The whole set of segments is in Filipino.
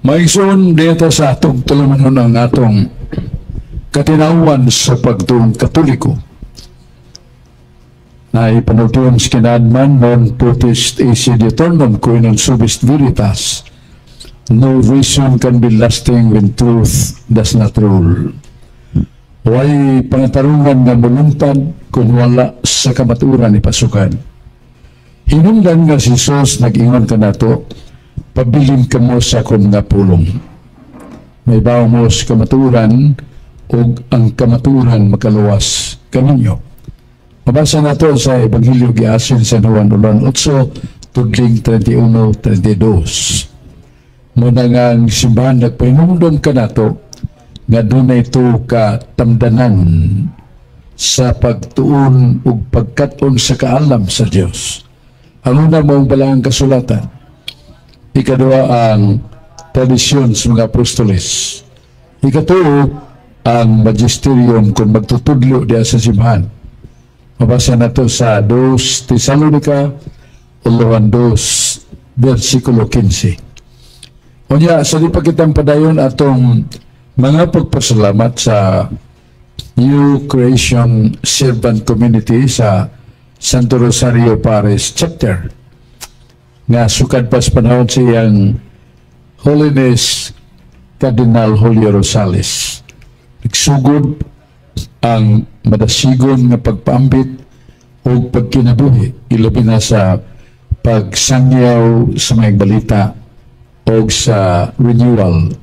Maigsoon dito sa atong tulumanon ang atong katinawan sa pagtuong Katoliko. Na ipanagtuon sa kinadman non potest esse deternum coenam subest veritas. No reason can be lasting when truth does not rule. Way pangatarungan nga muluntad kung wala sa kamaturan ni pasukan. Hinungdan nga si Jesus nag-ingon ka nato, pabilin ka mo sa akong nga pulong. May bawa mo sa kamaturan o ang kamaturan makaluwas kaninyo. Mabasa nato sa Ebanghelyo giasin sa Juan 8, tudling 31-32. Muna nga ang simbahan nagpahinungdon ka nato, nga doon na ito katamdanan sa pagtuon o pagkaton sa kaalam sa Diyos. Ang una mong balang kasulatan, ikaduha ang tradisyon sa mga apostoles, ikatuo ang magisterium kung magtutudlo diya sa simbahan. Mabasa na ito sa 2 Tesalonica 2, versikulo 15. Unya, sa di pa kitang padayon atong mga pagpasalamat sa New Creation Servant Community sa Santo Rosario Parish Chapter nga sukad pas panahon siyang Holiness Cardinal Julio Rosales. Nagsugod ang madasigon nga pagpaambit o pagkinabuhi ilabi na sa pagsangyaw sa mga balita o sa renewal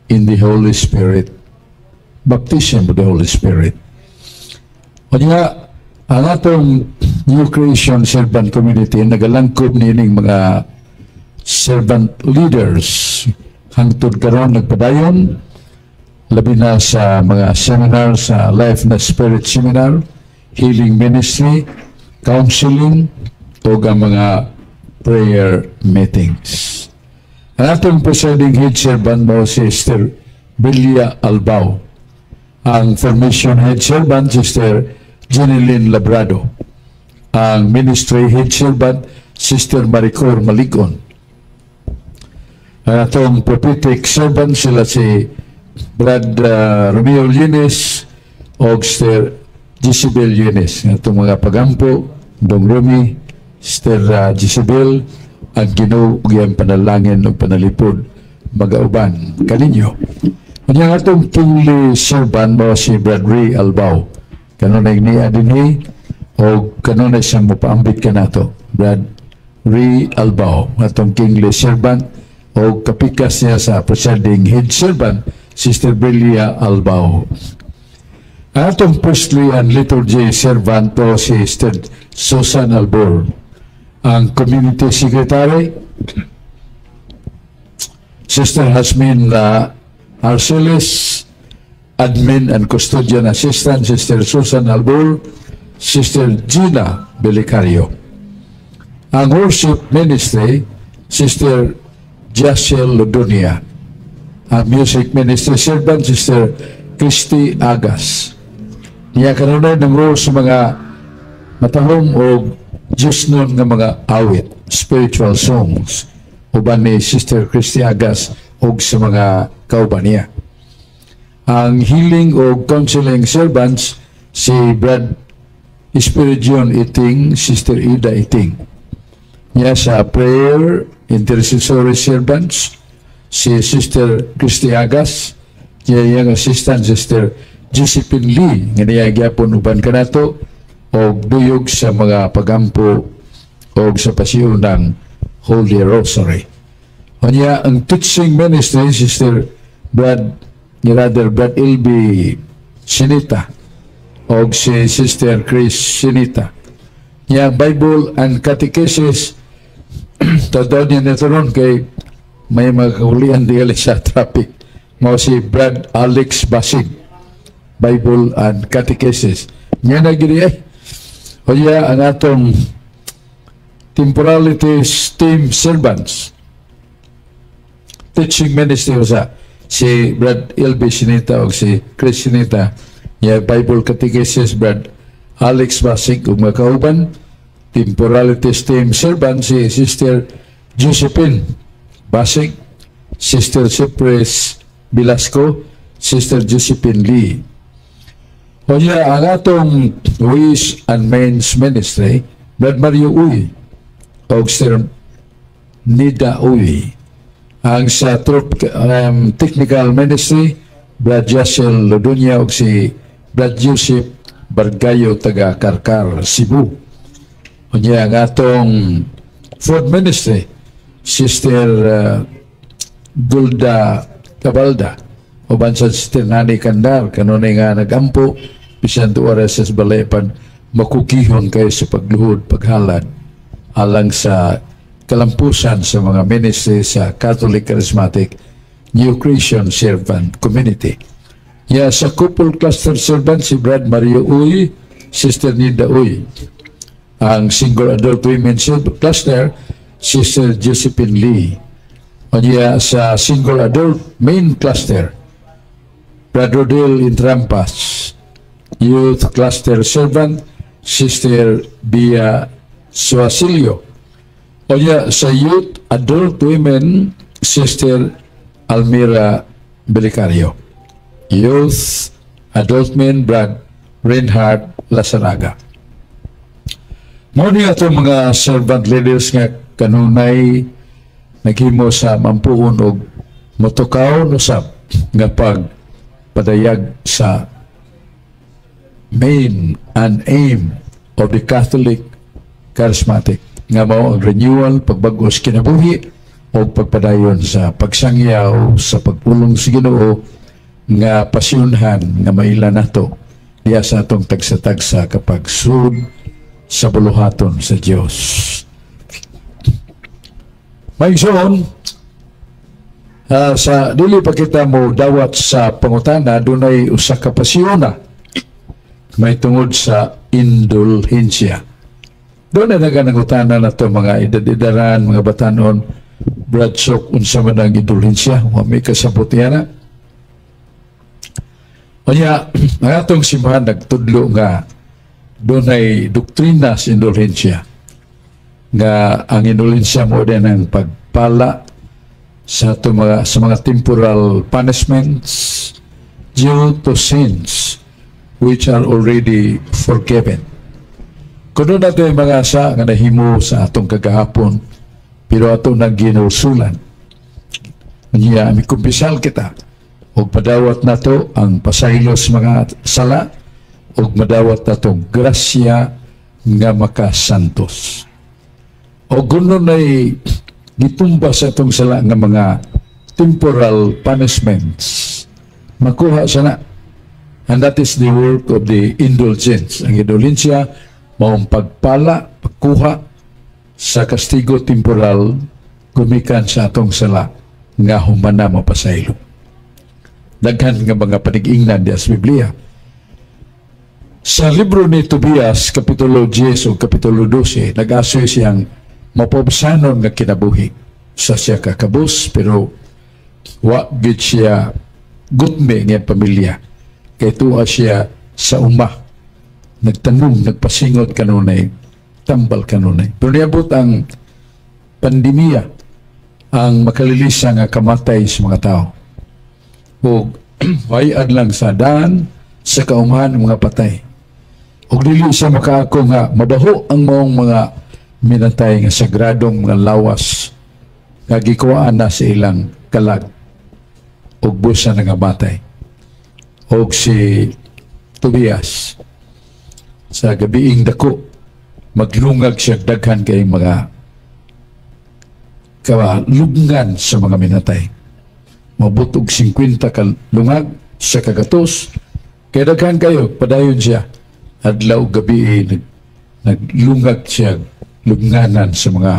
in the Holy Spirit, baptism of the Holy Spirit. O nga, ang atong New Creation Servant Community nagalangkob nining mga servant leaders hangtod karon nagpadayon labi na sa mga seminar sa Life na Spirit Seminar, Healing Ministry, Counseling o ang mga prayer meetings. Ang atong presiding head servant mo si Sister Belia Albao. Ang formation head servant, Sister Jeneline Labrado. Ang ministry head servant, Sister Maricor Maligon. Ang atong prophetic servant sila si Brad Romeo Yunes o Sister Jezebel Yunes. Ang atong mga pagampo, Dong Romy, Sister Jezebel, ang Ginoo ug iyang panalangin ug panalipod magauban kaninyo. Unya atong kingly servant mo si Brad Ray Albao. Kanunay niya dinhi o kanunay siyang mopaambit kanato. Brad Ray Albao, atong kingly servant o kapikas niya sa presiding head servant, Sister Belia Albao. Atong priestly and liturgy servant po si Sister Susan Albor. Ang community secretary, Sister Hasmin Arceles, admin and custodian assistant, Sister Susan Albor, Sister Gina Belicario. Ang worship ministry, Sister Jaciel Lodonia. Ang music ministry servant, Sister Christy Agas. Niya kanunay ng role sa mga matahong o Diyos nun nga mga awit, spiritual songs, uban ni Sister Christy Agas o sa mga kauban niya. Ang healing o counseling servants, si Brad Espiridion Iting, Sister Ida Iting. Niya sa prayer intercessory servants, si Sister Christy Agas, niya yung assistant Sister Josephine Lee, nga niya gyapon uban kanato, o duyog sa mga pagampo o sa pasiyo ng Holy Rosary. O niya, ang teaching ministry, Sister Brad L.B. Sinita o si Sister Chris Sinita. Niya, Bible and Catechesis, totoo niya nito ron kay may mga kahulian diya sa traffic. Mo si Brad Alex Basig, Bible and Catechesis. Niya na gini o niya, ang atong temporalities team servants, teaching ministry sa si Brad L.B. Sinita o si Chris Sinita, niya Bible Catechesis, Brad Alex Basig ug mga kauban. Temporalities team servant si Sister Josephine Basig, Sister Cypress Velasco, Sister Josephine Lee. O niya, ang atong Ways and Means Ministry, Brad Mario Uy, o Sister Nida Uy. Ang sa Technical Ministry, Brad Jassel Lodunya, o si Brad Joseph Bargayo, taga Karkar, Cebu. O niya, ang atong Food Ministry, Sister Gulda Cabalda, o bansad Sister Nani Kandar, kanunay nga nagampo, bisan to oras sa balayapan, makukihon kayo sa pagluhod, paghalad, alang sa kalampusan sa mga ministry sa Catholic Charismatic New Creation Servant Community. Ya, sa couple cluster servant, si Brad Mario Uy, Sister Nida Uy. Ang single adult women cluster, Sister Josephine Lee. O niya, sa single adult main cluster, Brad Rodel Intrampas. Youth cluster servant, Sister Bia Suasilio. O niya, sa youth adult women, Sister Almira Belicario. Youth adult men, Brad Reinhard Lasaraga. Muna ito mga servant leaders nga kanunay naghimo sa mampuon og motokaw no sab nga pagpadayag sa main and aim of the Catholic Charismatic nga mao ang renewal, pagbag-os kinabuhi o pagpadayon sa pagsangyaw sa pagpulong sa Ginoo nga pasyunhan nga maila nato diya sa atong tagsa-tagsa kapag sud sa buluhaton sa Dios. Maigsoon, sa dili pa kita mo dawat sa pangutana, dunay usa ka pasyona may tungod sa indulhensya. Doon na naganangutana na ito mga edad-edaran, mga batanon, Bradsok, unsa man ang indulhensya, may kasabot yan na. O niya, ang atong simbahan nagtudlo nga doon ay doktrina sa indulhensya. Nga ang indulhensya mo din ang pagpala sa mga temporal punishments due to sins which are already forgiven. Kuno natin mga asa nga nahimo sa atong kagahapon, pero atong nang ginusulan. Niya, may kumpisal kita, o padawat nato ang pasaylos mga sala, o madawat natong grasya nga makasantos. O kuno na'y gitumba sa atong sala nga mga temporal punishments, makuha sana. And that is the work of the indulgence. Ang indulgensya, maong pagpala, pagkuha sa kastigo temporal, gumikan sa atong sala, nga humana mapasaylo. Daghan nga mga panig-ingnan di sa Biblia. Sa libro ni Tobias, Kapitulo 10 o Kapitulo 12, nag-asoy siyang mapabsanon nga kinabuhi. Sa siya kakabus, pero wagit siya gutme nga pamilya. Kaya tuwa siya sa umah. Nagtanong, nagpasingot kanunay, tambal kanunay. Pero niabot ang pandemya, ang makalilisa nga kamatay sa mga tao. O wayad lang sa daan, sa kaumahan ng mga patay. O dili siya makaako nga, mabaho ang maong mga minatay nga sagradong mga lawas nga gikuwaan na sa ilang kalag o busa na nga batay. O si Tobias sa gabiing dako maglungag siya daghan kay mga kalungan sa mga minatay. Mabutog 50 kalungag sa kagatos kay daghan kayo padayon siya adlaw gabi naglungag siya lunganan sa mga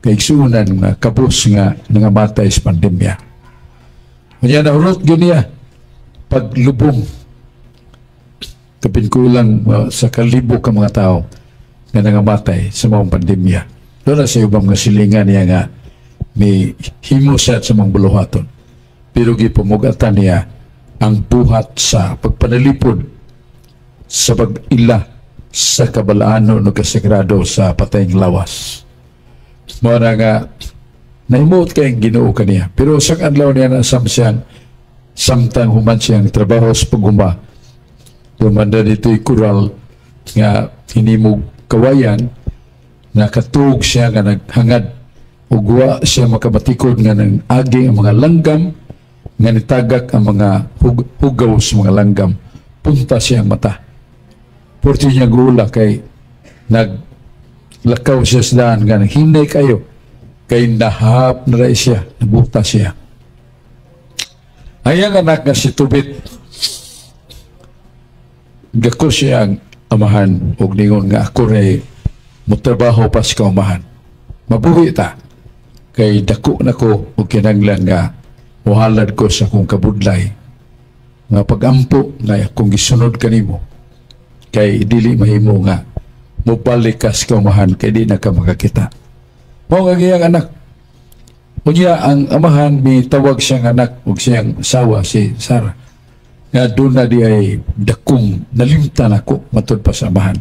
kaigsunan nga kabus nga nangamatay sa pandemya. Kanya nahurot ganiya paglubong kapinkulang sa kalibo ka mga tao nga nangamatay sa mga pandemya. Doon na sa ibang mga silingan niya nga may himusat sa mga buluhaton. Pero gipumugatan niya ang buhat sa pagpanalipod sa pag-ila sa kabalaano no kasagrado sa patayng lawas. Muna nga Nahimuot kayong Ginoo kaniya. Pero sa adlaw niya na samtang human siyang trabaho sa paguma. Dumanda dito'y kural nga hinimog kawayan, nakatug siya nga naghangad ugwa siya makabatikod nga ng agi ang mga langgam nga nitagak ang mga hugaw sa mga langgam. Punta siyang mata. Porti niya gula kay naglakaw siya sa daan nga hinay kayo kay nahap na rin siya, nabuta siya. Ayang anak nga si Tubit, gako siya ang amahan o ningon nga ako rin mutrabaho pa sa kaumahan. Mabuhi ta kay dako na ko o kinanglan nga muhalad ko sa akong kabudlay nga pagampo nga akong gisunod kanimo kay dili mahimo nga mubalik ka sa kaumahan kay di na ka makakita. Mao nga giyang anak. Unya ang amahan may tawag siyang anak ug siyang asawa si Sarah. Nga doon na di ay dakong nalimtan ako matod pa sa amahan.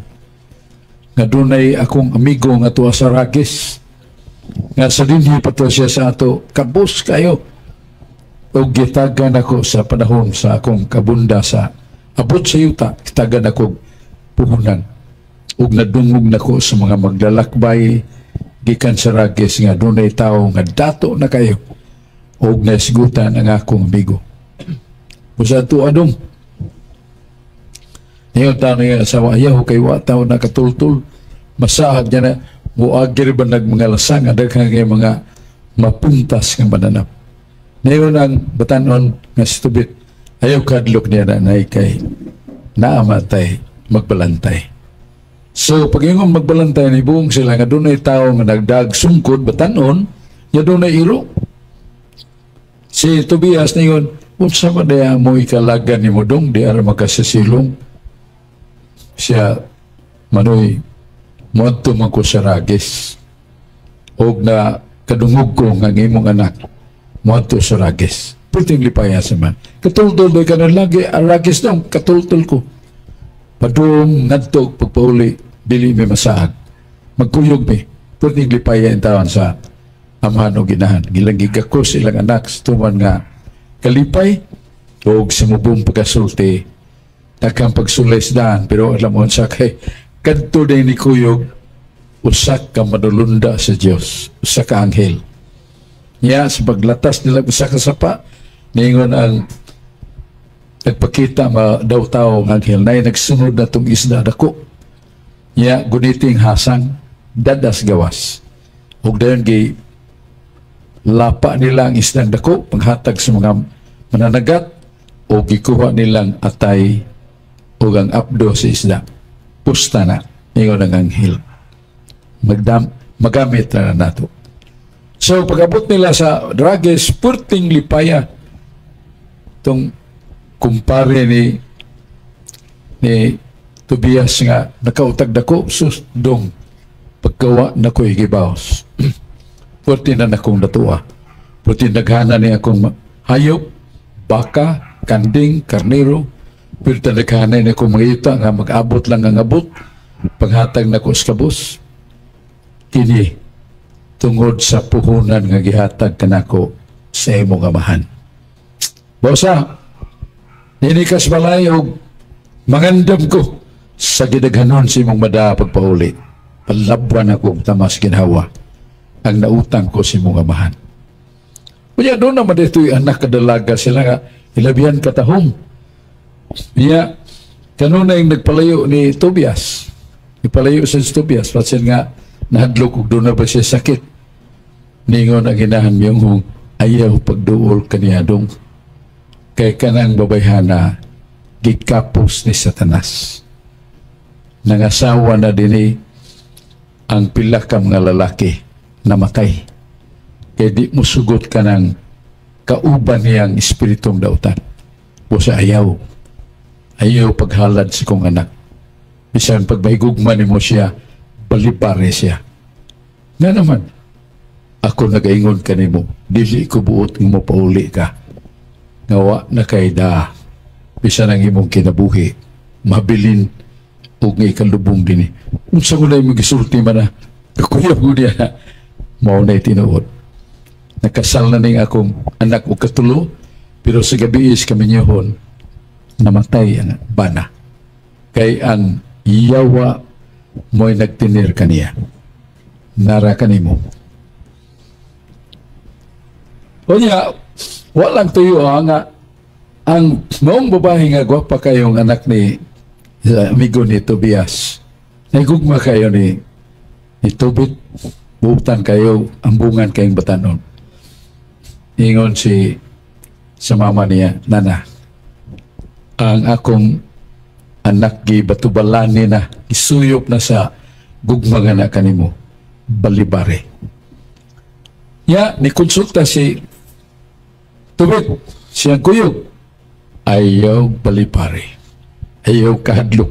Nga doon ay akong amigo nga tuwa sa Ragis. Nga sa dinhi pato siya sa ato, kabus kayo. O gitagan ako sa panahon sa akong kabunda sa abot sa yuta, gitagan ako puhunan. Ug nadungog nako sa mga maglalakbay gikan sa Ragis nga doon ay tao nga dato na kayo o nasigutan ang akong amigo. Usa to adong ngayon tao nga asawa ayaw kay wa tao na katultul masahag niya na muagir ba mga lasang daghang kay mga mapuntas nga mananap. Ngayon ang batanon nga si Tubit ayaw kadlok niya na kay naamatay magbalantay. So, pag yung magbalantay ni buong sila nga doon ay tao nga nagdag sungkod batanon, nga doon ay iro. Si Tobias na yun, unsa man na mo ikalagan ni mo dong, di ara makasasilong. Siya, manoy, muadto man ko sa Ragis. O na kadungog ko nga imong anak, muadto sa Ragis. Puting lipaya sa man. Katultol doy ka na lagi, Ragis dong, katultol ko. Padung ngadtog pagpauli dili may masahag magkuyog mi puting lipaya ang taon sa amahan o ginahan gilang gigakos ilang anak tuman nga kalipay o sumubong pagkasulti nakang pagsulisdaan pero alam mo sa kay kadto din ni kuyog usak ka manulunda sa Dios usak ka anghel niya sa paglatas nila usak ka sapa ningon ang nagpakita daw tao ng anghel na nagsunod na itong isda dako. Ya, guniting hasang dadas gawas. Huwag dayon gi lapa nila ang isdang dako, panghatag sa mga mananagat, o gikuha nilang atay o ang apdo sa isda. Pusta na, ngayon ng anghel. Magamit na nato. So, pag-abot nila sa Ragis, purting lipaya itong kumpare ni Tobias nga nakautag dako susdong pagkawa na ko'y gibaos. Puti na nakong natua. Puti naghana ni akong hayop, baka, kanding, karnero. Puti naghana ni akong mga ita nga mag-abot lang ang abot. Paghatag na ko sa kabus. Kini tungod sa puhunan nga gihatag kanako sa imong amahan. Bosa, ninikas balay o mangandam ko sa gidaghanon si mong mada pagpauli. Palabwan ako tamas ginhawa ang nautang ko si mong amahan. Kaya doon naman ito'y anak kadalaga sila nga ilabihan katahong. Niya, kanuna yung nagpalayo ni Tobias. Nagpalayo sa Tobias. Patsin nga, nahadlok kung doon na ba siya sakit. Ningon ang ginahan yung ayaw pagduol kaniyadong kay kanang babayhana gikapos ni Satanas. Nangasawa na din ang pila ka mga lalaki namatay. Kaya di mo sugot ka ng kauban niyang espiritong dautan. O sa ayaw. Ayaw paghalad si kong anak. Bisan pagbaygugman ni mo siya, balibare siya. Nga naman, ako nag-aingon ka ni mo, dili ko buot ng mo pauli ka. Ngawa na kay da bisan ang imong kinabuhi mabilin og nga ikalubong din unsa ko na yung gisulti man na kakuya ko niya mao na tinuod nakasal na ning akong anak o katulo, pero sa gabi is kami niyahon, namatay ang bana. Kay ang yawa mo'y nagtinir kaniya. Nara kanimo. O niya, walang tuyo nga, ang noong babae nga gwapa kayong anak ni amigo ni Tobias, nagugma kayo ni Tobit, buutan kayo, ambungan kayong batanon. Ingon sa mama niya, Nana, ang akong anak gi batubalani na, isuyop na sa gugma nga na kanimo, balibare. Ya, ni konsulta si Tobit, siyang kuyog, ayaw balibare. Ayaw kahadlok.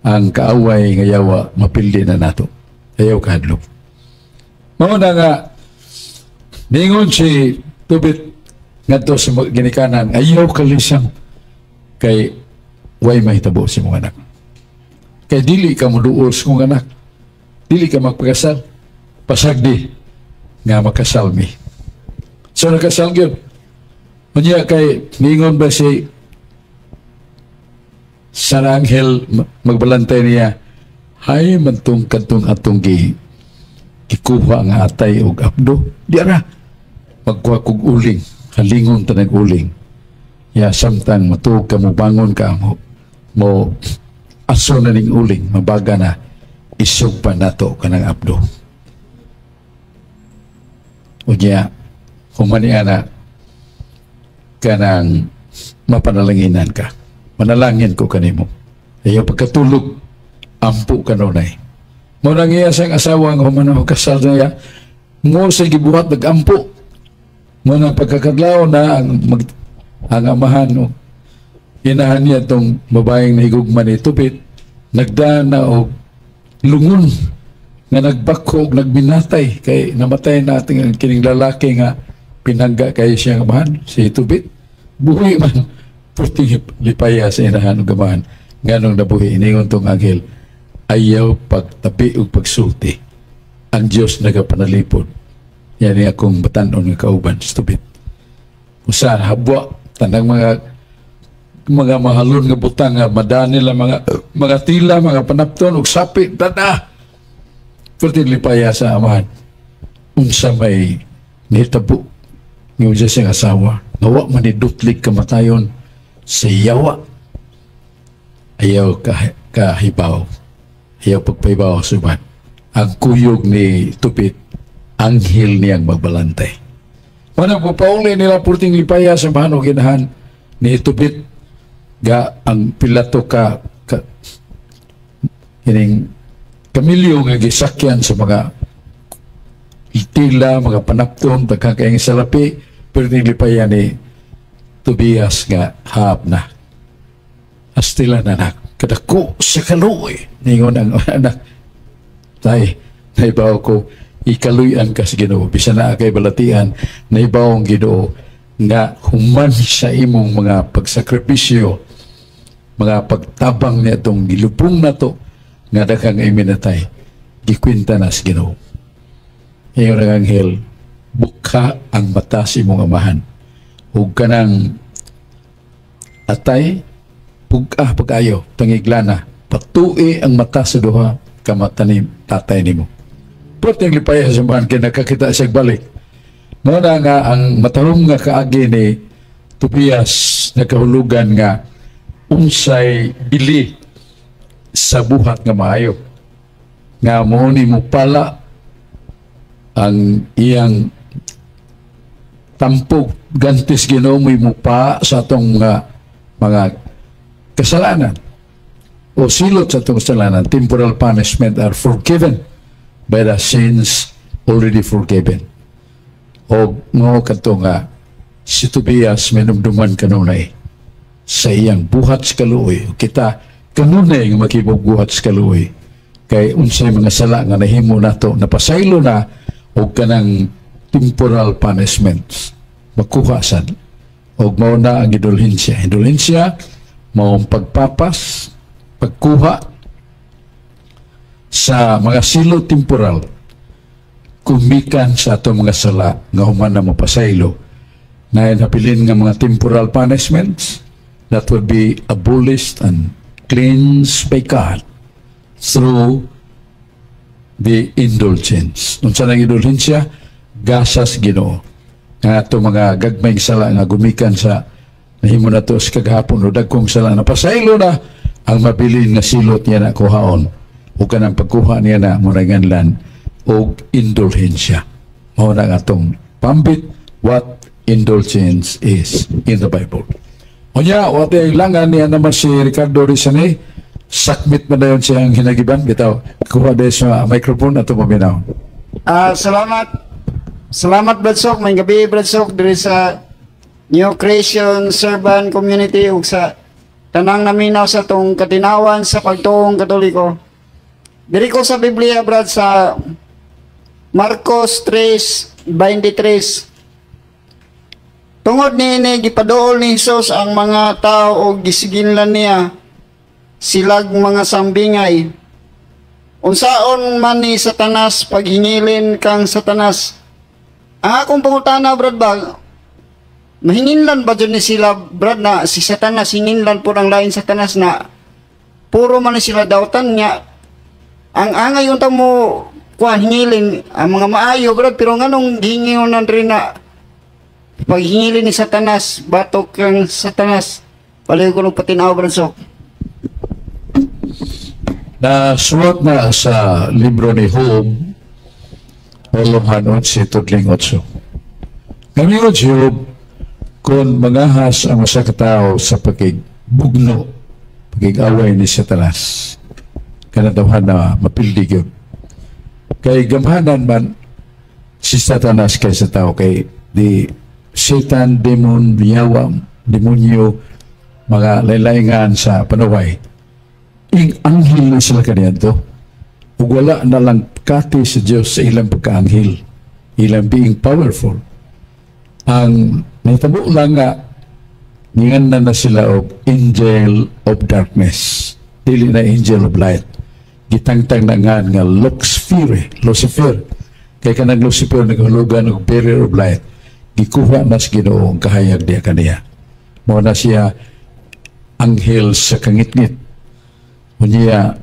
Ang kaaway nga yawa, mapildi na nato. Ayaw kahadlok. Mauna nga, ningon si Tobit ngadto sa ginikanan, ayaw kalisang kay way mahitabo si mong anak. Kay dili ka moduol sa mong anak. Dili ka magpakasal. Pasagdi nga makasal mi. So nakasal gyud. Unya kay ningon ba si San Angel magbalantay niya, hay mantong kantong atong ikuha nga atay og abdo. Di ara magkuha kog uling, halingon tanang uling. Ya samtang matuog ka mo bangon ka mo aso na ning uling, mabaga na isog pa nato kanang abdo. Unya humanian na kanang mapanalanginan ka. Manalangin ko kanimo. Ayaw pagkatulog, ampu kanunay. Mo nang iya sang asawa nga humanaw kasal niya, mo sa gibuhat nag-ampu. Mo nang pagkakadlaw na ang amahan no. Inahan niya tong babaeng nahigugman ni Tobit, nagdaan na og lungon nga nagbako og nagminatay kay namatay na ating kining lalaki nga pinangga kay siya amahan si Tobit. Buhi man puting lipaya sa inahan ng gamahan nganong nabuhi iningon tong anghel ayaw pagtabi o pagsulti ang Diyos nagapanalipod yan ni akong batanon ng kauban stupid usa habwa tanang mga mahalon nga butang nga madani la mga tila mga panapton ug sapi tada puting lipaya sa amahan unsa may nitabo ng Diyos ang asawa nawa man ni dutlik kamatayon sa yawa ayaw kahibaw ayaw pagpaibaw suban ang kuyog ni Tobit anghel niyang magbalantay mana po pauli nila purting lipaya sa mahanog inahan ni Tobit ga ang pilato ka kining kamilyo nga gisakyan sa mga itila mga panapton pagkakaing salapi purting lipaya ni Tobias nga hap na astila na kadako sa kaluoy ningon ang anak tay naibaw ko ikaluyan ka sa Ginoo bisan na kay balatian naibaw ang Ginoo nga human sa imong mga pagsakripisyo mga pagtabang niya itong gilubong na to nga daghang iminatay gikwinta na sa Ginoo ngayon ang anghel buka ang mata sa imong amahan ug kanang atay pag-ayo tangiglana patui ang mata sa duha ka mata ni tatay nimo puting lipaya sa sambahan kay nakakita siya balik mo na nga ang matahom nga kaagi ni Tobias nagkahulugan nga unsay bili sa buhat nga maayo nga mo ni mo pala ang iyang tampog gantis Ginoo mo pa sa atong mga kasalanan o silot sa atong kasalanan temporal punishment are forgiven by the sins already forgiven o mo kadto nga si Tobias minumduman kanunay sa iyang buhat sa kaluoy kita kanunay nga makibog buhat sa kaluoy kay unsay mga sala nga nahimo nato napasaylo na og kanang temporal punishments makuha sad og mao na ang indulhensya mao ang pagpapas pagkuha sa mga silo temporal kumikan sa atong mga sala nga human na mapasaylo na napilin nga mga temporal punishments that will be abolished and cleansed by God through the indulgence. Unsa nang indulhensya? Gasas Ginoo. Nga ato mga gagmayng sala nga gumikan sa nahimo na to sa kagahapon o dagkong sala na pasaylo na ang mabilin nga silot niya na kuhaon o kanang pagkuha niya na muranganlan o indulhensya. Mao na atong pambit what indulgence is in the Bible. Onya, what ilangan niya naman si Ricardo Rizane, sakmit mo na yun siyang hinagiban. Bitaw, kuha din sa microphone at tumaminaw. Salamat Brad Sok. May gabi Brad Sok diri sa New Creation Servant Community ug sa tanang naminaw sa tong katinawan sa pagtuong Katoliko. Diri ko sa Biblia Brad sa Marcos 3:23. Tungod niini gipaduol ni Hesus ang mga tao og gisiginlan niya silag mga sambingay. Unsaon man ni Satanas paghingilin kang Satanas. Ang akong pangutana Brad ba, mahinginlan ba dyan ni sila Brad na si Satanas, hinginlan po ang lain Satanas na puro man ni sila dautan niya. Ang angay yung mo kuan hingilin ang mga maayo Brad, pero nganong hingingon rin na paghingilin ni Satanas, batok kang Satanas. Palayo ko ng patinaw Brad Sok. Na suwat na sa libro ni Job, Olohan 11:8. Kami o Job, kung mangahas ang usa ka tawo sa pakigbugno, pakigaway ni Satanas, kanatawhan na mapildig yun. Kay gamhanan man si Satanas kay sa tao, kay di Satan, demon, yawa, demonyo, mga laylayngan sa panaway. Ing anghel na sila kaniya to. Ug wala na lang kati sa Diyos sa ilang pagkaanghel. Ilang being powerful. Ang nahitabo lang nga, ningan na sila og angel of darkness. Dili na angel of light. Gitangtang na nga Lucifer. Kaya kanang Lucifer naghulugan og barrier of light. Gikuha na sa Ginoo ang kahayag diya kaniya. Mo na siya anghel sa kangitngit. Unya,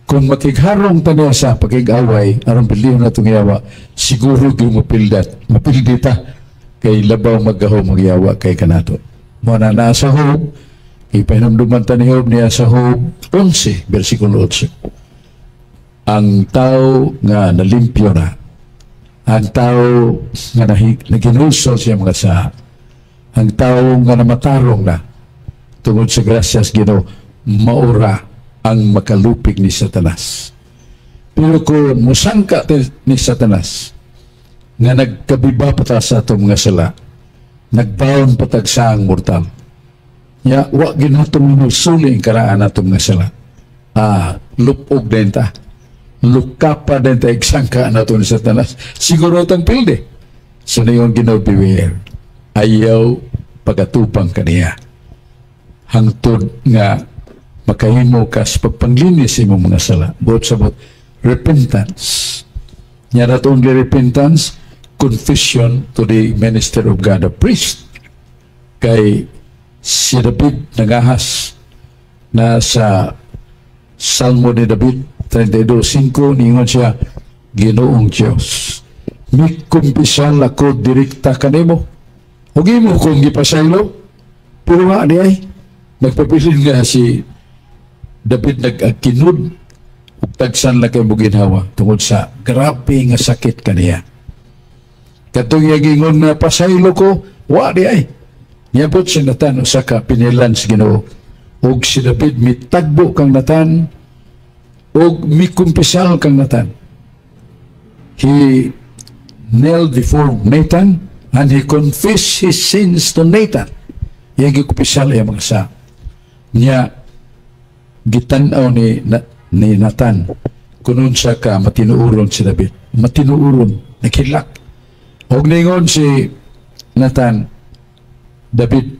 kung makigharong taniya sa pakig-away, arang bilihon na itong yawa, siguro yung mapildita kay labaw maggaho magyawa kay kanato. Muna nasa Job, ipahinamduman ta ni Job niya sa Job 11, versikulo 8. Ang tao nga nalimpyo na, ang tao nga naginulsol siya mga sa, ang tao nga namatarong na, tungod sa grasyas Ginoo, maura ang makalupig ni Satanas. Pero kung musangka ni Satanas nga nagkabiba pata sa atong mga sala, nagbaon patag sa ang mortal, ya wa ginatong minusuli ang karaan atong mga sala. Lupog din ta. Lukapa din ta igsangka na ito ni Satanas. Siguro itang pilde. So na yung beware. Ayaw pagatupang kaniya. Hangtod nga makahimo ka sa pagpanglinis sa imong mga sala. Buot sa buot, repentance. Nya not only repentance, confession to the minister of God, a priest. Kay si David nagahas na sa Salmo ni David 32:5, ningon siya, Ginoong Diyos, mikumpisal ako direkta kanimo. Huwag mo kung gipasaylo, pero nga di ay, nagpapilin nga si David nag-kinud ug tagsan lang kay buginhawa tungod sa grabe nga sakit kaniya. Katong yagingon na pasaylo ko, wa di ay. Niyabot si Natan usa ka pinilan sa Ginoo. Ug si David mitagbo kang Natan ug mikumpisal kang Natan. He knelt before Nathan and he confessed his sins to Nathan. Yang gikumpisal ay mga sa niya gitanaw ni Nathan kunon siya ka matinuuron si David, matinuuron, naghilak. Og ningon si Nathan, David,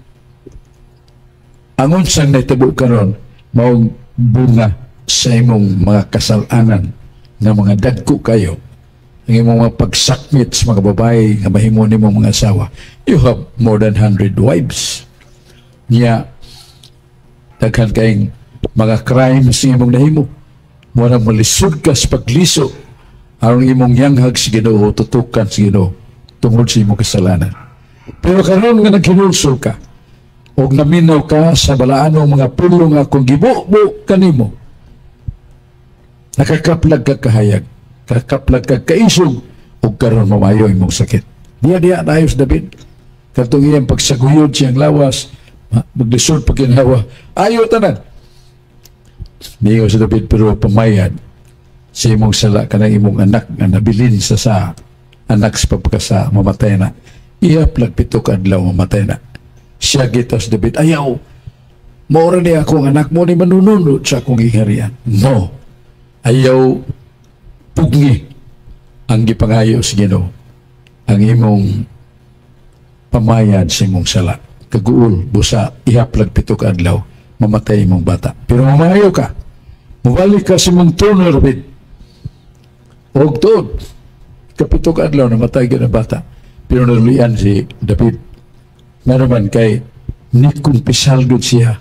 angon siyang naitabo karon maong bunga sa imong mga kasalanan na mga dagko kayo ang imong mga pagsakmit sa mga babae nga mahimo nimo mga asawa, you have more than 100 wives. Niya, daghan kayong mga crimes nga imong nahimo. Muna malisod ka sa pagliso aron imong yanghag sa Ginoo, tutukan sa Ginoo tungod sa imong kasalanan. Pero karon nga naghinulsol ka o naminaw ka sa balaanong mga pulo nga kung gibubo kanimo, nakakaplag ka kahayag, kakaplag ka kaisog o karon mamayo imong sakit. Diya na ayos David. Katong iyang pagsaguyod siyang lawas, maglisod pa kinhawa, ayaw tanan. Niyo si David pero pamayad sa imong sala kanang imong anak nga nabilin sa anak sa pagkasa mamatay na. Ihaplag pito ka adlaw mamatay na. Siya gitas David, ayaw. Maura ni akong anak mo ni manununod sa akong iharian. No. Ayaw pugni ang gipangayo sa Ginoo. Ang imong pamayad sa imong sala. Kaguol, busa, ihaplag pito ka adlaw, mamatay imong bata. Pero mamayo ka. Mabalik ka sa imong trono, David. Og tuod. Kapito ka adlaw, namatay ka na bata. Pero naluyan si David. Nga naman kay nikumpisal gud siya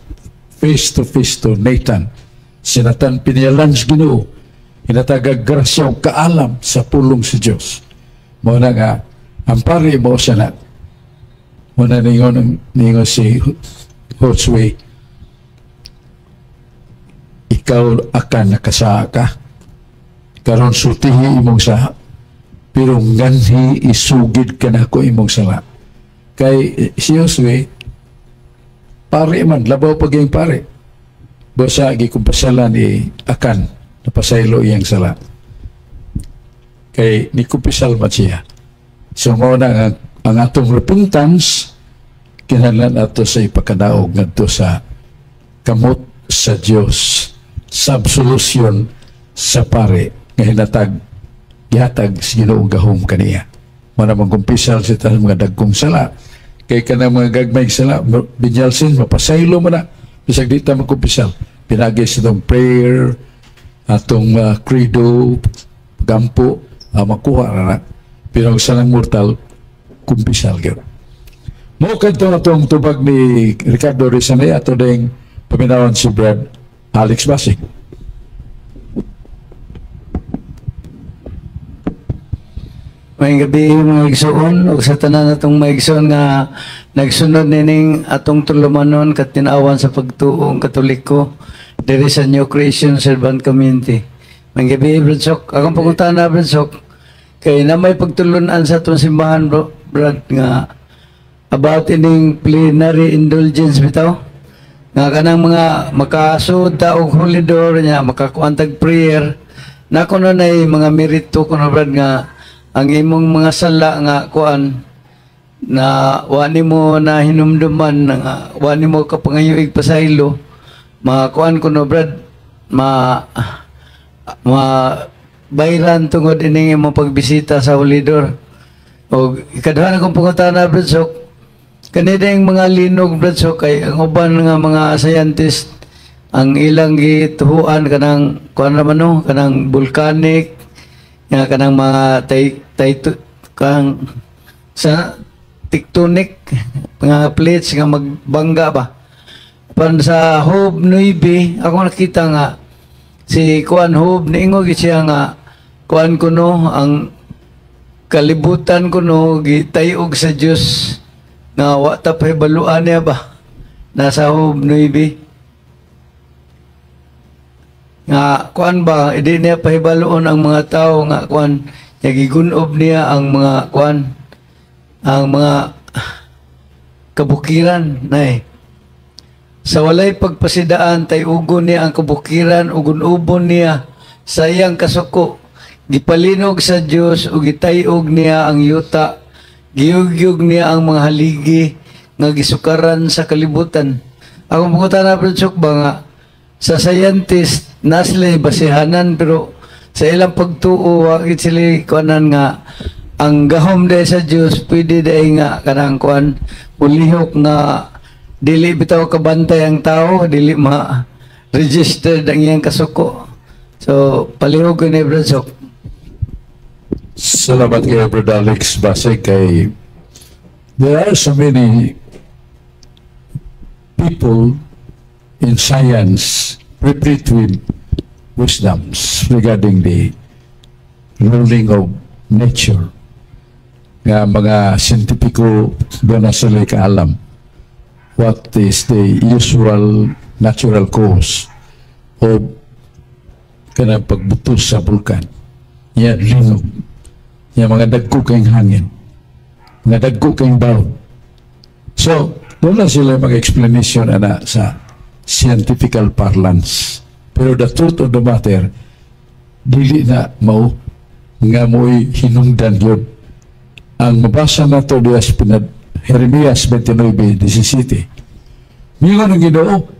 face to Nathan. Si Nathan pinialan sa Ginoo. Hinatagag grasya o kaalam sa pulong si Diyos. Muna nga, ang pari mo siya na. Muna ningon si Josue, ikaw akan nakasa ka. Karon sutihi imong sa pero nganhi isugid ka na ko imong sala. Kay si Josue, pare man, labaw pag yung pare. Basa, gikumpasalan ni Akan, napasaylo iyang sala. Kay nikumpisal man siya. So, mauna ang atong repentance, kinahanglan ato sa ipakadaog ngadto sa kamot sa Dios, sa absolusyon sa pare, nga hinatag, gihatag sa Ginoong gahom kaniya. Mana mangkumpisal sa tanang mga dagkong sala, kay ka na mga gagmay sala, binyalsin, mapasaylo mo na, bisag di ta magkumpisal. Pinagay sa itong prayer, atong credo, gampo, makuha na. Pero sa lang mortal, kumpisal gyud. Mo kadto na itong tubag ni Ricardo Rizanay, ato ding paminawan si Brad Alex Basing. May gabi mga igsoon o sa tanan natong mga igsoon nga nagsunod nining atong tulumanon kat tinawan sa pagtuong Katoliko diri sa New Creation Servant Community. May gabi Bradsok, akong panguntahan na Bradsok, kay na may pagtulunan sa atong simbahan Brad nga about ining plenary indulgence bitaw nga kanang mga makasud ta og holy door nya makakuantag prayer na kuno nay mga merito kuno Brad nga ang imong mga sala nga kuan na wani mo na hinumduman nga wani mo kapangayuig pasaylo makuan kuno Brad bayran tungod ining imong pagbisita sa Holidor o ikaduha na kong panguntahan na Brad Sok kanidang mga linog Brad Sok kay ang uban nga mga scientist ang ilang gituhuan kanang kuan naman no kanang volcanic nga kanang mga kang sa tectonic mga plates nga magbangga ba pan sa Hope 9 ako nakita nga si kuan Hope niingog siya nga kuan kuno ang kalibutan kuno gitayog sa Dios nga wa ta pahibaluan niya ba nasa Hope 9 nga kuan ba hindi niya pahibaluon ang mga tao nga kuan gigunob niya ang mga kuan ang mga kabukiran nay sa walay pagpasidaan tay ugon niya ang kabukiran ugon-ubon niya sa iyang kasuko gipalinog sa Dios ug gitayog niya ang yuta giyug-yug niya ang mga haligi nga gisukaran sa kalibutan akong pangutan na Bradsok ba nga sa scientist na sila basihanan pero sa ilang pagtuo wakit sila kuanan nga ang gahom dahil sa Diyos pwede dahil nga kanang kuan ulihok nga dili bitaw kabantay ang tao dili ma-registered ang iyang kasuko so palihog ko ni Bradsok. Salamat kayo, Brother Alex Basay, kay there are so many people in science replete with wisdoms regarding the ruling of nature. Nga mga siyentipiko doon na sila kaalam what is the usual natural cause of kanang pagbutos sa bulkan. Yan, linog. Yan, mga dagko kayong hangin. Mga dagko kayong balon. So, doon na sila mga explanation ana sa scientifical parlance. Pero the truth of the matter, dili na mao nga mo'y hinungdan yun. Ang mabasa na to diya sa Jeremias 29:17. Mingon ang Ginoo,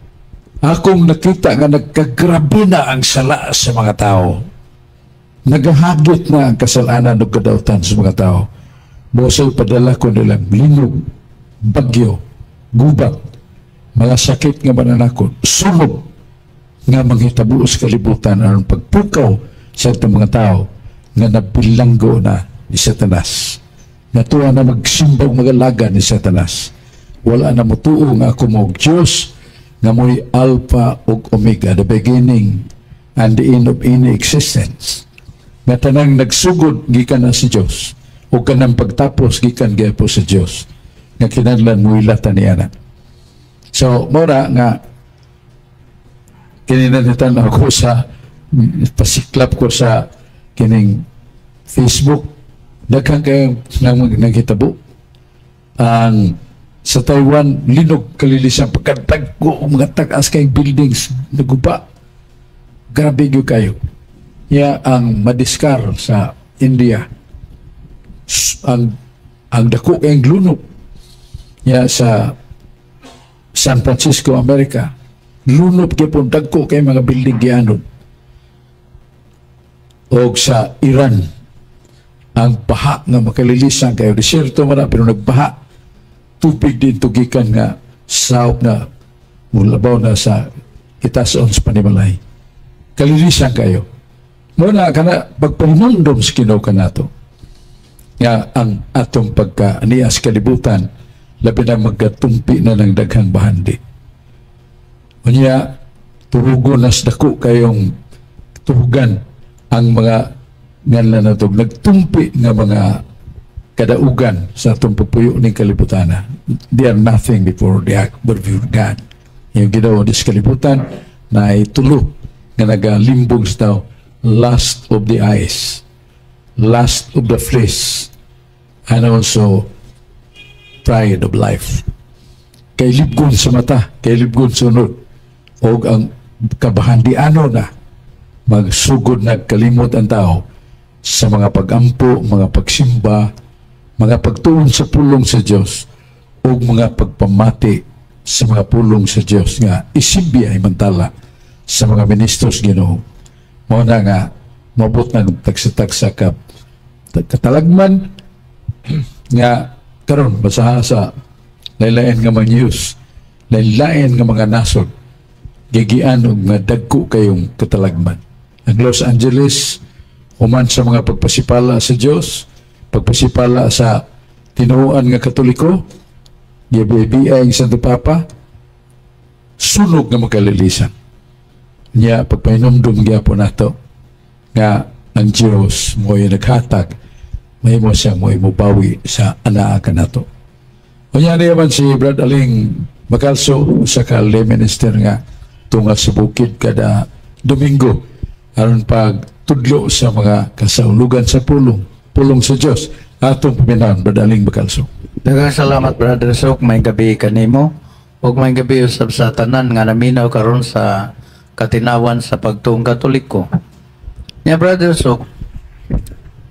akong nakita nga nagkagrabe na ang sala sa mga tao. Nagahagit na ang kasalanan ng kadautan sa mga tao. Bosay padala ko nilang linog, bagyo, gubat, mga sakit nga mananakot, sunog nga manghitabo sa kalibutan aron pagpukaw sa itong mga tao nga nabilanggo na ni Satanas. Natuwa na magsimbang mga laga ni Satanas. Wala na mutuo nga ako mo Diyos nga mo'y Alpha ug Omega, the beginning and the end of any existence. Nga tanang nagsugod gikan na si Diyos o kanang pagtapos gikan gyapon sa Diyos nga kinahanglan mo ilatan niya na. So mora nga kininanitan ako sa pasiklap ko sa kining Facebook, daghang kayong nagkitabo ang sa Taiwan linog kalilisan pagkatagko mga tagas kayong buildings naguba, grabe yung kayo. Ya ang madiskar sa India, ang dako kayong lunok ya sa San Francisco, America, lunop kay pong dagko kay mga building gianon. O sa Iran, ang baha nga makalilisan kayo, desierto man pero nagbaha, tubig din tugikan nga saop na mulabaw na sa itason sa panimalay. Kalilisan kayo. Muna ka na pagpahinundom sa Ginoo ka nato nga ang atong pagka-anias kalibutan labi na magkatumpi na ng daghang bahandi. Unya, turugon nas dako kayong turugan ang mga nganlan na ito, nagtumpi nga mga kadaugan sa atong pagpuyo ng kalibutana. They are nothing before the act of God. Yung ginawa sa kalibutan na itulo nga nagalimbog sa tao, lust of the eyes, lust of the flesh, and also pride of life. Kay libgon sa mata, kay libgon sa unod, o ang kabahandiano na magsugod na kalimot ang tao sa mga pagampo, mga pagsimba, mga pagtuon sa pulong sa Diyos, o mga pagpamati sa mga pulong sa Diyos nga isibya ay mantala sa mga ministros Ginoo. Mao na nga mabot na tagsa-tagsa ka katalagman nga karon basaha sa laylain nga mga news, laylain nga mga nasod gigian og nga dagko kayong katalagman. Ang Los Angeles human sa mga pagpasipala sa Diyos, pagpasipala sa tinuoan nga Katoliko, gibibiya ang Santo Papa, sunog nga makalilisan. Niya pagpahinumdum gyapon nato nga ang Diyos mo'y naghatag, may mo siya mo'y mubawi sa anaakan nato. Unya naman si Brad Aling Macalso sa Kali Minister nga tunga sa bukid kada Domingo aron pag tudlo sa mga kasaulugan sa pulong sa Diyos. Atong paminahan, Brad Aling Macalso. Daghang salamat, Brother Sok. May gabi kanimo. Ug may gabi usab sa tanan nga naminaw karon sa katinawan sa pagtuong Katoliko. Nya, Brother Sok,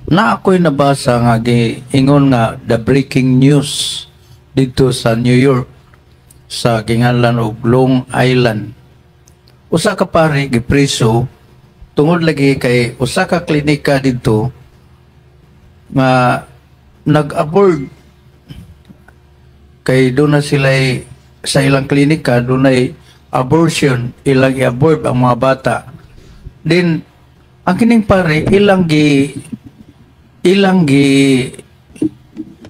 na ako'y nabasa nga giingon nga the breaking news dito sa New York sa ginganlan og Long Island. Usa ka pare gipreso tungod lagi kay usa ka klinika dito nga nag-abort kay doon na sila sa ilang klinika doon ay abortion, ilang i-abort ang mga bata. Then ang kining pare ilang ilang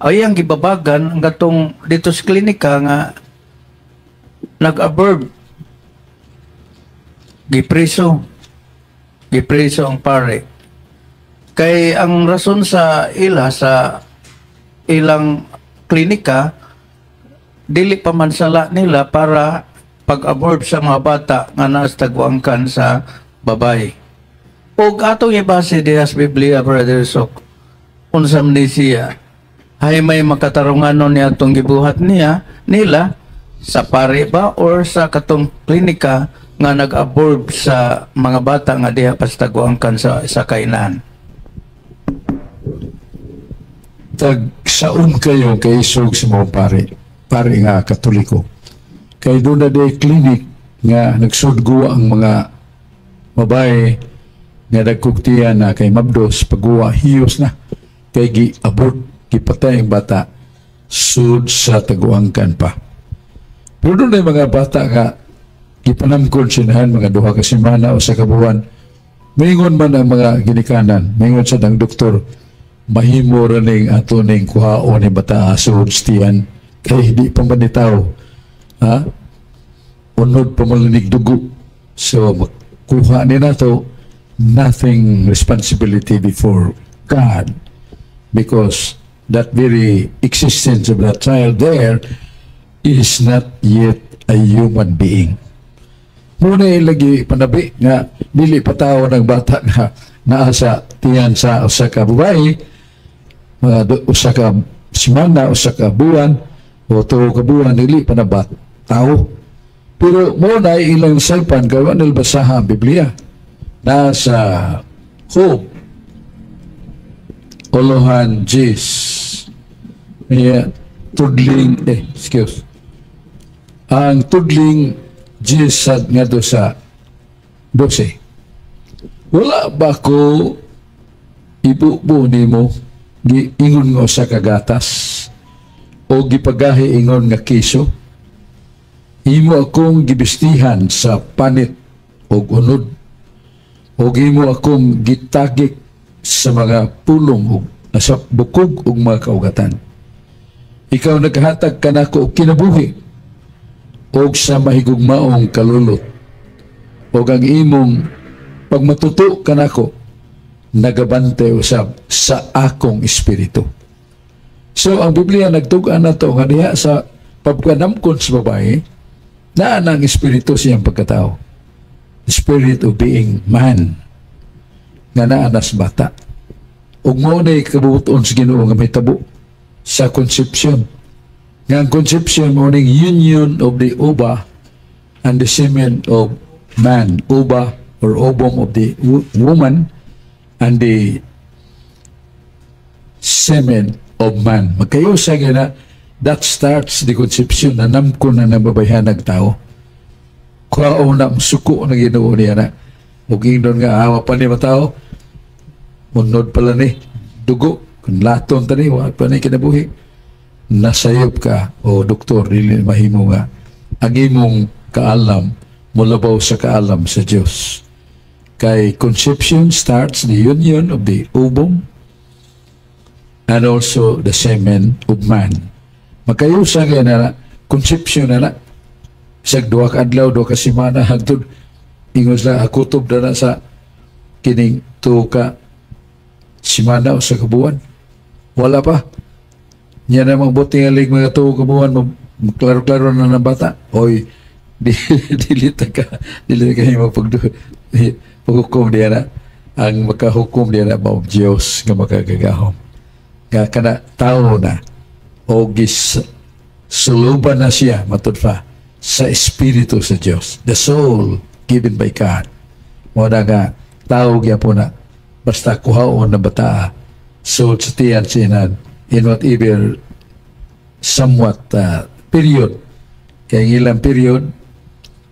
ayang gibabagan ang gatong dito sa klinika nga nag-abort, gipreso ang pare. Kay ang rason sa ilang klinika, dili pa man sala nila para pag-abort sa mga bata nga naas tagwangkan sa babae. O atong ibase diha sa Biblia, Brother Sok, unsam ni siya, hay may makatarunganon niya atong gibuhat nila sa pare ba or sa katong klinika nga nag-abort sa mga bata nga diha pastagwangkan sa kainan. Tagsaon kayo kay isog sa mga pare nga Katoliko. Kay doon na day clinic nga nagsudguwa ang mga babae nga nagkuktiya na kay mabdos pagguwa hiyos na kay gi-abort gipatay ang bata sud sa taguangkan pa. Pero doon na mga bata nga gipanamkon sinahan mga duha ka semana o sa kabuwan, maingon man ang mga ginikanan, maingon sa ng doktor, mahimo raning ato ning kuhao ni bata sud stiyan kay hindi pa manitaw, ha? Unod pa malanig dugo. So kuha ni nato nothing responsibility before God, because that very existence of that child there is not yet a human being. Muna lagi panabi nga dili pataw ng bata nga naa sa tiyan sa usa ka babae, mga usa ka semana, usa ka buwan o tulo ka buwan, dili panabat tao. Pero muna ilang saypan gawa nil basaha ang Biblia na sa Hope Olohan Jis tudling ang tudling Jisad nga do sa 12. Wala ba ko ibubo nimo giingon nga sa kagatas o gipagahi ingon nga kiso? Imo akong gibistihan sa panit og unod o imo akong gitagik sa mga pulong og sa bukog og mga kaugatan. Ikaw naghatag kanako og kinabuhi og sa mahigugmaong kalulot og ang imong pagmatuto kanako nagabante usab sa akong espiritu. So ang Biblia nagtug-an nato nga diha sa pagkanamkon sa babae naa ang espiritu siyang pagkatao, spirit of being man nga naa nas bata ug mao nay kabuton sa Ginoo nga may tabo sa conception. Nga ang conception mo ning union of the ova and the semen of man, ova or ovum of the woman and the semen of man. Magkayo sa gina, that starts the conception na namko na nababayhan ng tao. Kuha na suko na Ginoo niya na uging doon nga awa pa ni matao unod pala ni dugo kung laton tani wa pa ni kinabuhi nasayop ka o doktor dili mahimo nga ang imong kaalam mulabaw sa kaalam sa Dios. Kay conception starts the union of the ovum and also the semen of man. Magkayusa kaya na conception na isag duha ka adlaw, duha ka semana hangtod ingos na akutob na sa kining tuo ka semana o sa kabuwan. Wala pa. Yan namang buti nga mga tuo kabuhan, klaro-klaro na ng bata. Oy, dili ka paghukom diya na. Ang makahukom diya na maong Diyos nga makagagahom. Nga kana tao na o suluban na siya matod pa sa espiritu sa Diyos. The soul given by God. Muna nga tao kaya po na basta kuhaon na bata so sa tiyan sinan in whatever somewhat period. Kaya ilang period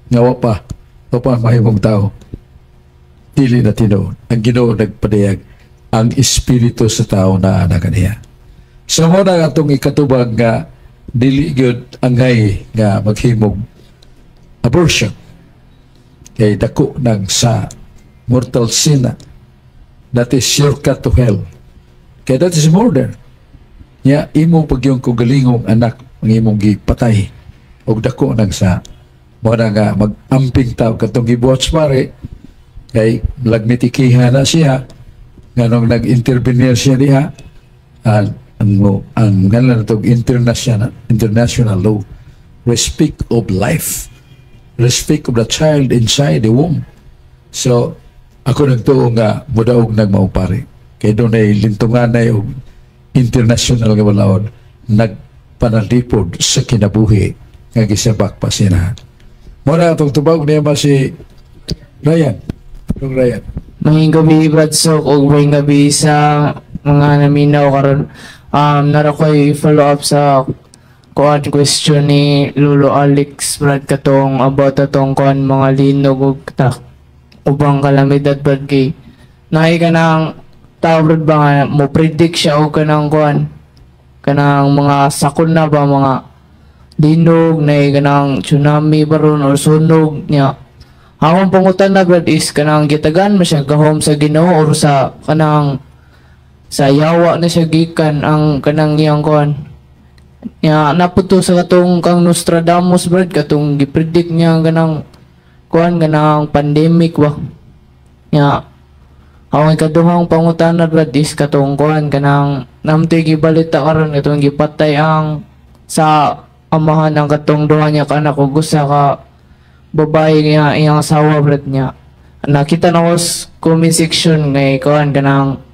nga wapa mahimong tao dili na tinuod. Ang Ginoo nagpadayag ang espiritu sa tao na anak niya. So mo na atong ikatubag nga dili gyud angay nga maghimog abortion kay dako nang sa mortal sin that is shortcut to hell. Kaya that is murder. Ya, imo pag yung kugalingong anak ang imong gipatay og dako nang sa mo na nga mag-amping tao katong gibuhat pare kay lagmitikiha na siya nganong nag-intervenir siya diha ang ngalan natog international law, respect of life, respect of the child inside the womb. So ako nagtuo nga mudaog nagmaupari kay doon ay lintungan na yung international nga balaod nagpanalipod sa kinabuhi nga gisabak pa siya. Muna itong tubag niya ba si Ryan? Itong Ryan. Maying gabi Bradsok o maying gabi sa mga naminaw karon. Nara ko'y follow up sa kuan question ni Lolo Alex Brad katong about atong kuan mga linog ug ubang kalamidad Brad kay naay ka ng tao Brad ba nga mo predict siya o kanang kuan kanang mga sakon na ba mga linog naay kanang tsunami baron or sunog niya. Ang pangutan na Brad is kanang gitagan mo siya gahom sa Ginoo or sa kanang sa yawa na siya gikan ang kanang iyang kuan. Ya naputo sa katong kang Nostradamus Brad katong gipredict niya kanang kuan kanang pandemic ba. Ya ang ikaduhang pangutana Brad is katong kuan kanang namtoy gibalita karon katong gipatay ang sa amahan ang katong duha niya ka anak ug usa ka babae niya iyang asawa Brad niya. Nakita na ko sa comment section ngay kuan kanang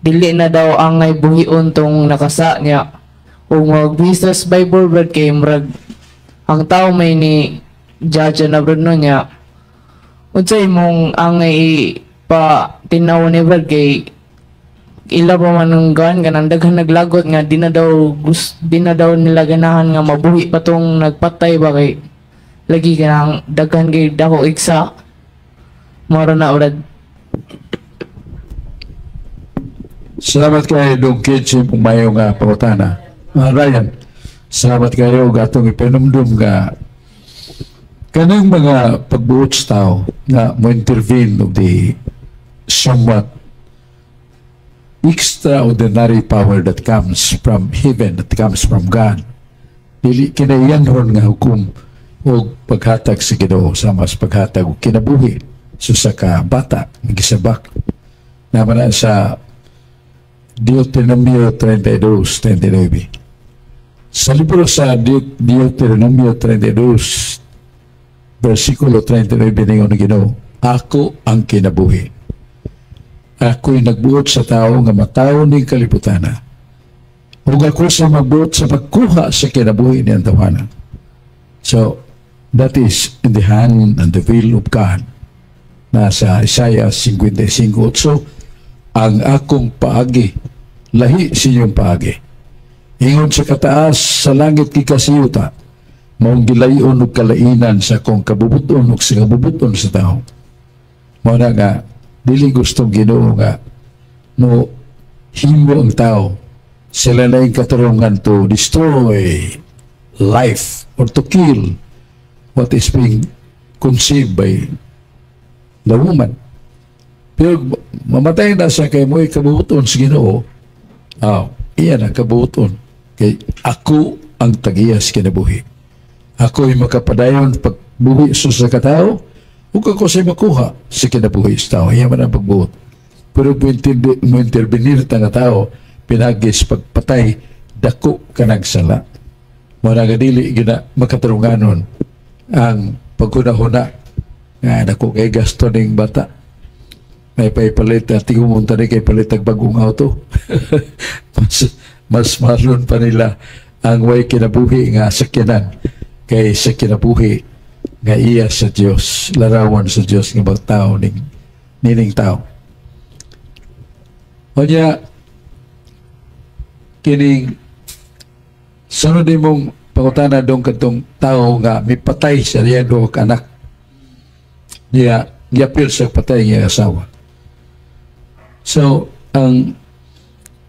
dili na daw ang ngay buhion tong nakasa niya o mag-business Bible Brad kay murag ang tao may ni judge na Brad no niya unsay mong ang ngay pa tinaw ni Brad kay ila pa man ng gan kanang daghan naglagot nga di na daw nila ganahan nga mabuhi pa tong nagpatay ba kay lagi kanang daghan kay dako iksa moro na Brad. Salamat kayo dong kids yung mayong pangutana. Ryan, salamat kayo gatong ipenumdum nga kanang mga pagbuot sa tao nga mo intervene of the somewhat extraordinary power that comes from heaven, that comes from God. Dili kinayanhon nga hukom o paghatag sa Ginoo sa mas paghatag o kinabuhi sa ka bata nagisabak naman na sa Deuteronomio 32:39. Sa libro sa Deuteronomio 32 versikulo 39 ningon ng Ginoo, ako ang kinabuhi. Ako'y nagbuot sa tao nga mataw ning kalibutana. Ug ako sa magbuot sa pagkuha sa kinabuhi niyang tawanan. So, that is in the hand and the will of God. Nasa Isaiah 55:8, ang akong paagi, lahi sinyong paagi. Ingon sa kataas, sa langit kikasiyuta, maong gilayon og kalainan sa akong kabubuton og sa kabubuton sa tao. Mao na nga, dili gustong Ginoo nga no himo ang tao sila na yung katarungan to destroy life or to kill what is being conceived by the woman. Pero mamatay na siya kay mo'y kabubuton sa Ginoo. Iyan ang kabubuton. Kay ako ang tagiyas kinabuhi. Ako'y makapadayon pagbuhi sa katao ug ako sa'y makuha sa kinabuhi sa tao. Iyan man ang pagbuot. Pero mo intervenir ta nga tao pinagis pagpatay dako ka nagsala. Muna nga dili gina makatarunganon ang pagkunahuna nga dako kay gasto ning bata. May paipalit at tigumunta rin kay palit ang bagong auto. mas maroon pa nila ang way kinabuhi nga sakyanan kay sa kinabuhi nga iya sa Dios, larawan sa Dios nga mga tao nining tao. O niya, kining sunod din mong pangutana dong katong tao nga may patay sa riyan do anak niya, giyapil sa patay niya asawa. So, ang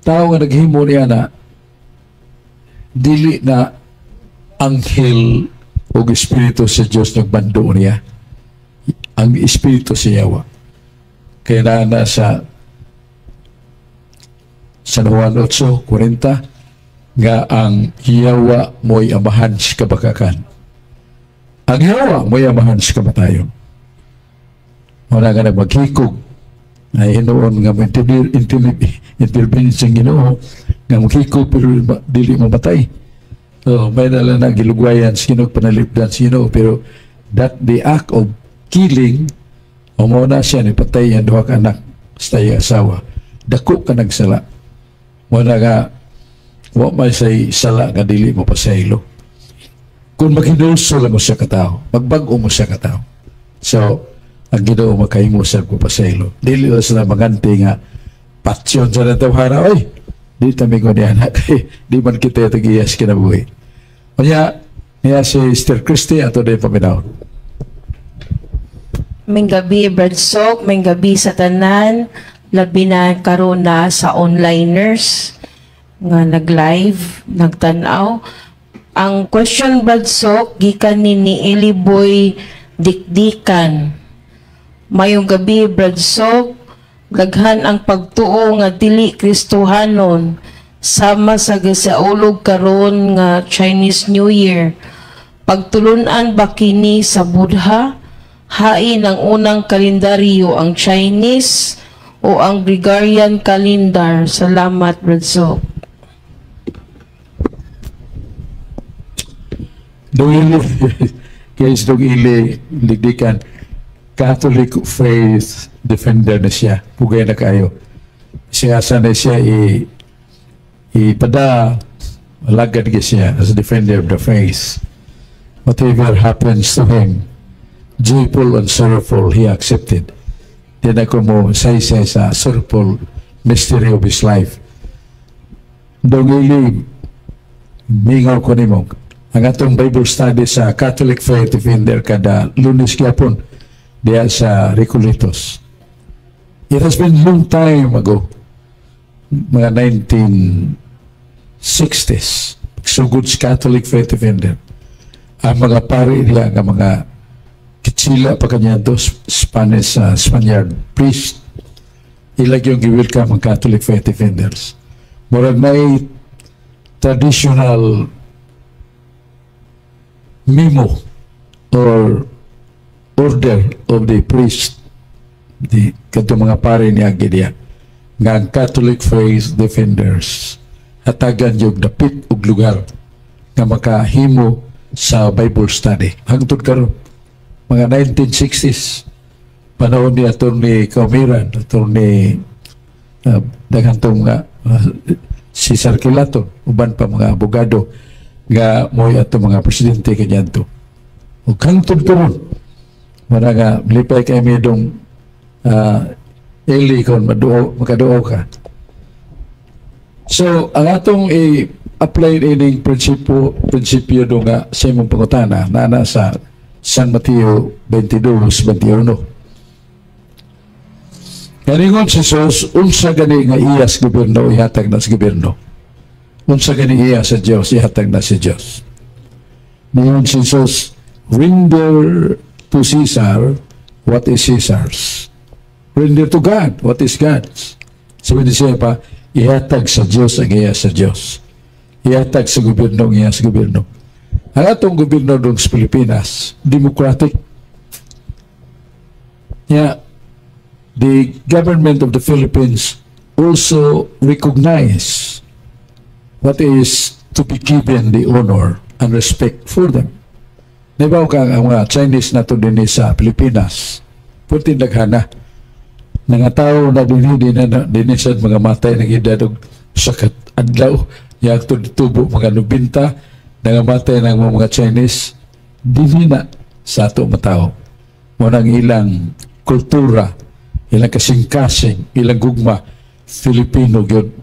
tao nga naghimo niya na dili na anghel o espiritu sa Diyos nagbando niya. Ang espiritu sa yawa. Kaya na sa San Juan 8:40 nga ang hiyawa mo'y amahan sa kabakakan. Ang hiyawa mo'y amahan sa kamatayon. Wala nga na maghikog ay hinoon nga intervene sa Ginoo nga maghikog pero dili mamatay. So, may nala na gilugwayan sa Ginoo, panalipdan sa Ginoo, pero that the act of killing o muna siya ni patay ang duha ka anak sa tayo asawa. Dako ka nagsala. Wala nga wa may say sala nga dili mo pasaylo. Kung maghinulso lang mo siya katao, magbago mo siya katao. So, ang Ginoo makahimo sa ko pasaylo. Dili lang sila maganti nga patsyon sa natawhara. Oy, di tami ko niya anak. Di man kita tag-iyas kinabuhi. Kanya, niya si Sister Christy ato din paminaw. May gabi, Bradsok, may gabi sa tanan, labi na karon na sa onliners nga nag-live, nagtanaw. Ang question, Bradsok, gikan ni Eliboy Dikdikan. Mayong gabi, Bradsok, daghan ang pagtuo nga dili Kristohanon sama sa gisaulog karon nga Chinese New Year. Pagtulunan ba kini sa Buddha? Hain ang unang kalendaryo ang Chinese o ang Gregorian calendar? Salamat, Bradsok. Dungili, guys, dungili, ligdikan, Catholic faith defender na siya. Pugay na kayo. Siya sana siya ipada alagad ka siya as a defender of the faith. Whatever happens to him, joyful and sorrowful, he accepted. Then ako mo say sa sorrowful mystery of his life. Dungili, mingaw ko ni mo. Ang atong Bible study sa Catholic faith defender kada Lunes gyapon diya sa Recoletos. It has been long time ago, mga 1960s, sugod sa Catholic faith defender. Ang mga pari nila, ang mga kitsila pa kanya dos Spanish, Spaniard priest, ilag yung giwilkam ang Catholic faith defenders. Murag may traditional memo or order of the priest, the kanto mga pare ni Agidia, nga ang Catholic faith defenders hatagan yung dapit og lugar nga makahimo sa Bible study. Hangtod karon mga 1960s, panahon ni Atty. Camiran, Atty. Daghantong nga Cesar Quilato, uban pa mga abogado nga mo'y ato mga presidente kanyanto. O hangtod karon wala nga, lipay kay medong ili kung makaduo ka. So, ang atong i-apply ining prinsipyo do nga sa imong pangutana na nasa San Mateo 22:21. Kaningon si Jesus, unsa gani nga iya sa gobyerno, ihatag na sa gobyerno. Unsa gani iya sa Diyos, ihatag na sa Diyos. Ningon si Jesus, render to Caesar what is Caesar's. Render to God what is God's. Sabi niya pa, ihatag sa Diyos ang iya sa Diyos. Ihatag sa gobyerno ang iya sa gobyerno. Ang atong gobyerno doon sa Pilipinas, democratic. Yeah, the government of the Philippines also recognize what is to be given the honor and respect for them. Nabaw ka ang mga Chinese na ito din sa Pilipinas, punti naghana. Nga tao na din sa mga matay ng edad o sakat adlaw, yung tubo mga nubinta, nga matay ng mga Chinese, dinina sa ato matao. Munang ilang kultura, ilang kasing-kasing, ilang gugma, Filipino yun,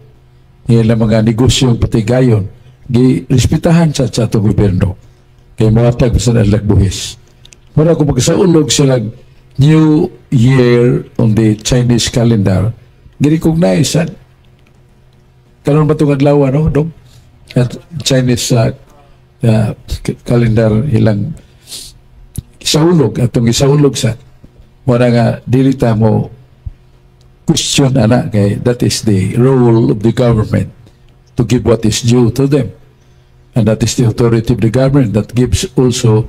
ilang mga negosyo patigayon, gi-respetahan sa atong gobyerno. Kaya matag sa nalagbuhis. Muna kung magsaulog sila New Year on the Chinese calendar, gi-recognize karon ba itong adlaw, no? Dong? At Chinese calendar ilang isaulog, atong isaulog sa muna nga dilita mo question ana kay that is the role of the government to give what is due to them. And that is the authority of the government that gives also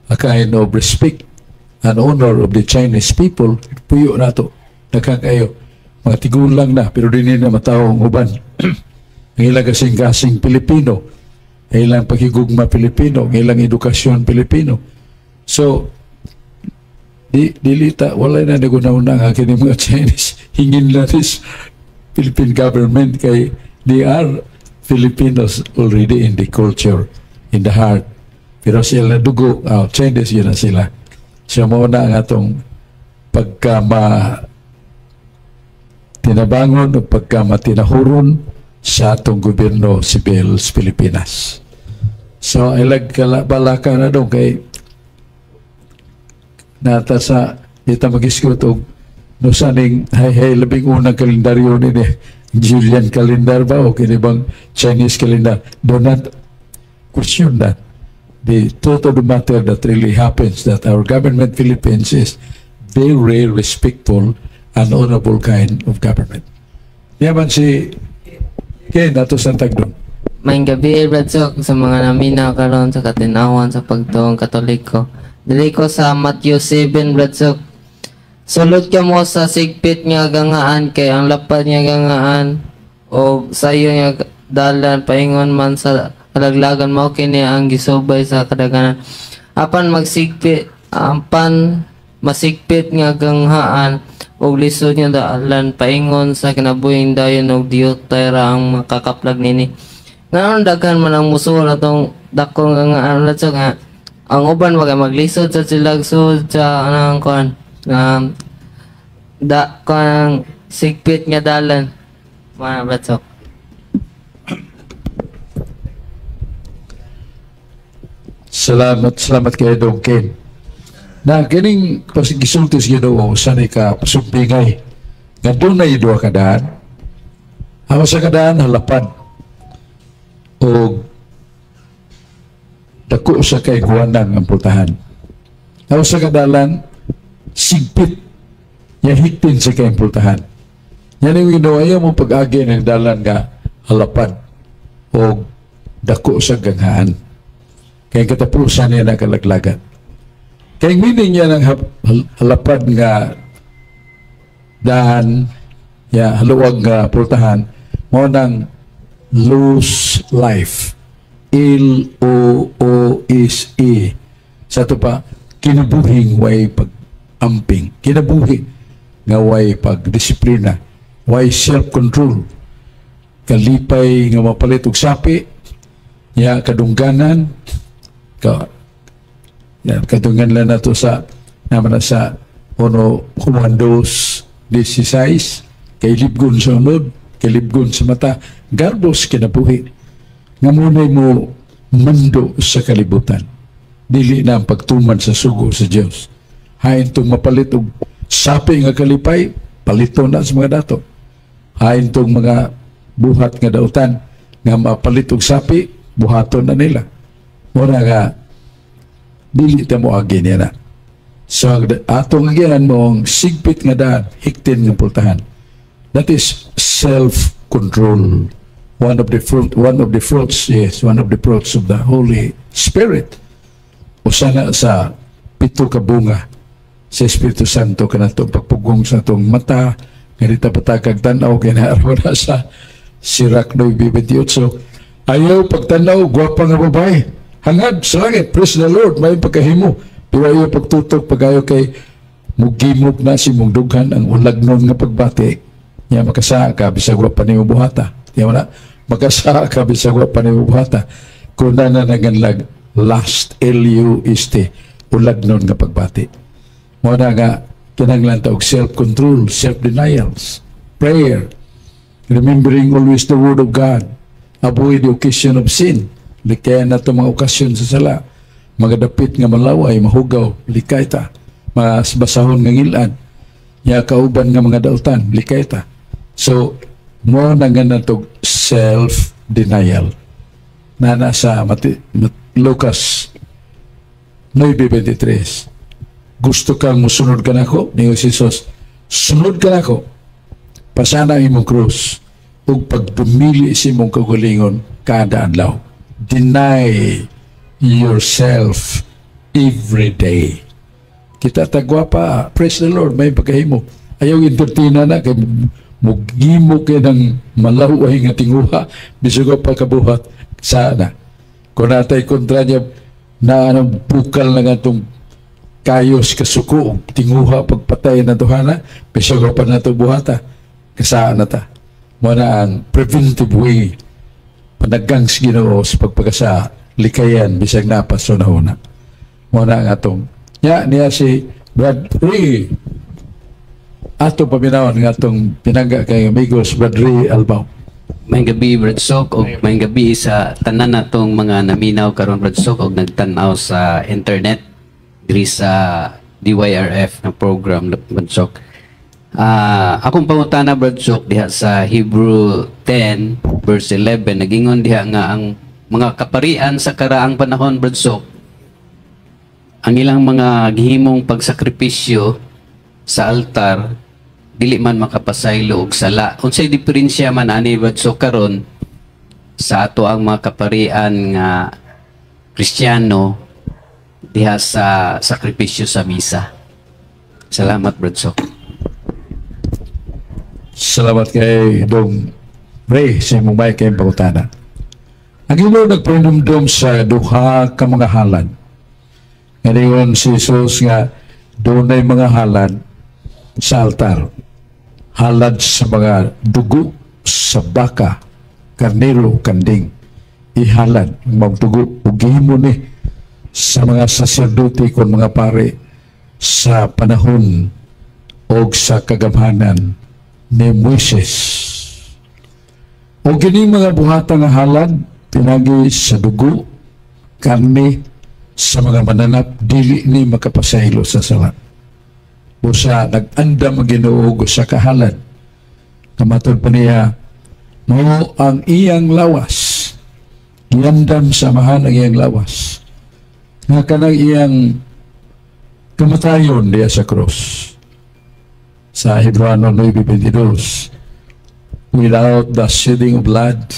a kind of respect and honor of the Chinese people. Puyo na to. Nakakayo. Mga tigulang na, pero din na mataong uban. Ang ilang kasing-kasing Pilipino, ang ilang pakigugma Pilipino, ang ilang edukasyon Pilipino. So, dilita, wala na nagunauna ang akin mga Chinese. Hingin na this Philippine government kay they are Filipinos already in the culture, in the heart. Pero sila dugo, Chinese yun na sila. So, muna ang atong tinabangon o pagkama-tinahuron sa atong gobyerno sibil sa Pilipinas. So, ilag balaka na doon kay nata sa ita mag-iskot o no saning hay labing unang kalendaryo ni Julian calendar ba o kinibang Chinese calendar. Do not question that. The truth of the matter that really happens that our government Philippines is very respectful and honorable kind of government. Yaman si Ken ato sa tagdon. Maing gabi, Bradsok, sa mga naminaw karon sa katinawan sa pagtuong Katoliko. Dili ko sa Matthew 7, Bradsok. Sulod ka mo sa sigpit nga gangaan kay ang lapad nga gangaan o sayo nga dalan paingon man sa kalaglagan mao kini ang gisubay sa kadaganan. Apan magsigpit, ampan masigpit nga ganghaan og lisod nga dalan paingon sa kinabuhing dayon og diyotay ra ang makakaplag nini. Ngayon daghan man ang musul atong dakong nga ang uban wag maglisod sa silagsud sa anang kon kon sigpit nga dalan mga Bradsok. Salamat kayo Dong Ken. Na kining pasigisultis Ginoo sanay ka pasumpingay. Nga doon na yung duha kadaan. Ako sa kadaan halapan o dako sa kay guwanang ang pultahan. Ako sa kadalan sigpit ya hiktin sa kay pultahan. Yan yung Ginoo ayaw mo pag-agi ng dalan nga halapan o dako sa ganghaan. Kaya katapusan niya na kalaglagan. Kaya meaning niya ng halapad nga dahan, haluwag nga pultahan, mo ng lose life. L-O-O-S-E. Sa ito pa, kinabuhing way pag-amping. Kinabuhing nga way pag-disiplina. Way self-control. Kalipay nga mapalit og sapi, kadungganan, kadunggan lang na ito sa naman na sa Commandos 16 kay libgon sa unod, kay libgon sa mata, garbos kinabuhi nga munay mo mando sa kalibutan, dili na ang pagtuman sa sugo sa Diyos. Hain itong mapalit og sapi nga kalipay, palito na sa mga dato. Hain itong mga buhat nga dautan nga mapalit og sapi, buhaton na nila. Muna nga dili ta mo agi niya na. So atong agian mo ang sigpit nga daan, hiktin nga pultahan. That is self-control. One of the fruits of the Holy Spirit. Usa na sa pito ka bunga sa Espiritu Santo kanato pagpugong sa atong mata, nganita patakag tanaw kay naaraw na sa Sirach 9:28. Ayaw pagtanaw gwapa nga babae. Hangad sa langit, praise the Lord, may pagkahimo. Pero ayaw pagtutok, pag-ayaw kay mugimog na si mong dughan ang ulagnon nga pagbati. Niya makasa ka, bisagwa pa ni buhata. Niya wala, makasa ka, bisagwa pa ni buhata. Kung na naganlag, last, L-U-S-T, ulagnon nga pagbati. Muna nga, kinanglan taog self-control, self-denials, prayer, remembering always the Word of God, avoid the occasion of sin. Likaya na ito mga okasyon sa sala. Mga dapit nga malaway, mahugaw, likay ta. Mga basahon nga ngilan. Ya kauban nga mga dautan, likay ta. So, mo na nga na ito self-denial. Na nasa Lucas 9:23. Gusto kang musunod ka na ko? Ni Jesus, sunod ka na ko. pasana ang imong krus ug pagdumili sa imong kaugalingon kada adlaw. Deny yourself every day. Kita tagwapa, praise the Lord, may pagkahimo. Ayaw entertaina na kay mugimo kay ng malaway nga tinguha bisag pa kabuhat sana. Kung natay kontra niya na anong bukal na nga itong kayos kasuko tinguha pagpatay na tuhana bisag pa na ito buhata kasaan na ta. Muna ang preventive way panagang sa Ginoo sa pagpagasa likayan bisag napaso na una. Muna ang atong niya si Brad Ray ato paminawan ng atong pinangga kay amigos Brad Ray Albaw. May gabi Brad Sok o may gabi sa tanan natong mga naminaw karon Brad Sok og nagtan-aw sa internet diri sa DYRF na program Brad Sok. Akong pangutana Brad Sok diha sa Hebrew 10 verse 11 nagingon diha nga ang mga kaparian sa karaang panahon Brad Sok ang ilang mga gihimong pagsakripisyo sa altar dili man makapasaylo og sala. Unsay diferensya man ani Brad Sok karon sa ato ang mga kaparian nga Kristiyano diha sa sakripisyo sa misa? Salamat Brad Sok. Salamat kay Dong Ray sa imong may kayong pangutana. Ang Ginoo nagpanumdum sa duha ka mga halad. Ngayon si Jesus nga doon ay mga halad sa altar. Halad sa mga dugo sa baka, karnero, kanding. Ihalad, magdugo, ugihimo ni sa mga saserdote kon mga pare sa panahon o sa kagamhanan ni Moises. O gini mga buhatang halad, pinagi sa dugo, karne, sa mga mananap, dili ni makapasaylo sa salat. Busa nag-andam ang Ginoo sa kahalad. Kamatod pa niya, mo ang iyang lawas. Giandam samahan ang iyang lawas. Nga kanang iyang kamatayon diya sa cross. Sa Hebrano 9:22, without the shedding of blood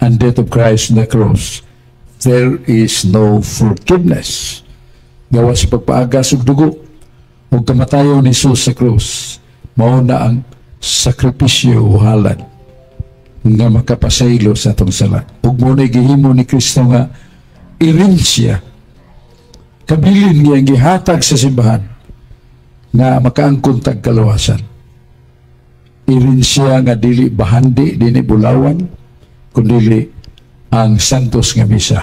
and death of Christ on the cross, there is no forgiveness. Gawas pagpaagas og dugo o kamatayon ni Jesus sa krus, mao na ang sakripisyo o halad nga makapasaylo sa atong sala. Ug mo na gihimo ni Kristo nga irensya, kabilin nga gihatag sa simbahan nga makaangkon tag kalawasan. Irensya nga dili bahandi, dili bulawan, kundi ang santos nga misa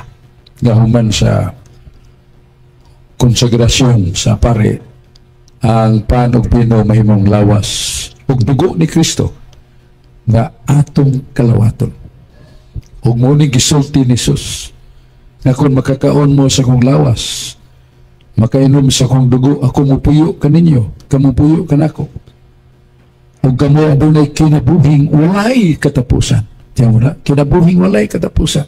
nga human sa konsagrasyon sa pare ang pan ug pino mahimong lawas ug dugo ni Kristo nga atong kalawaton. Ug mo ni gisulti ni Jesus nga kung makakaon mo sa kong lawas, makainom sa kong dugo, ako mupuyo kaninyo, kamupuyo kanako. Ug kamo adunay kinabuhing walay katapusan. Tiyan mo na, kinabuhing walay katapusan.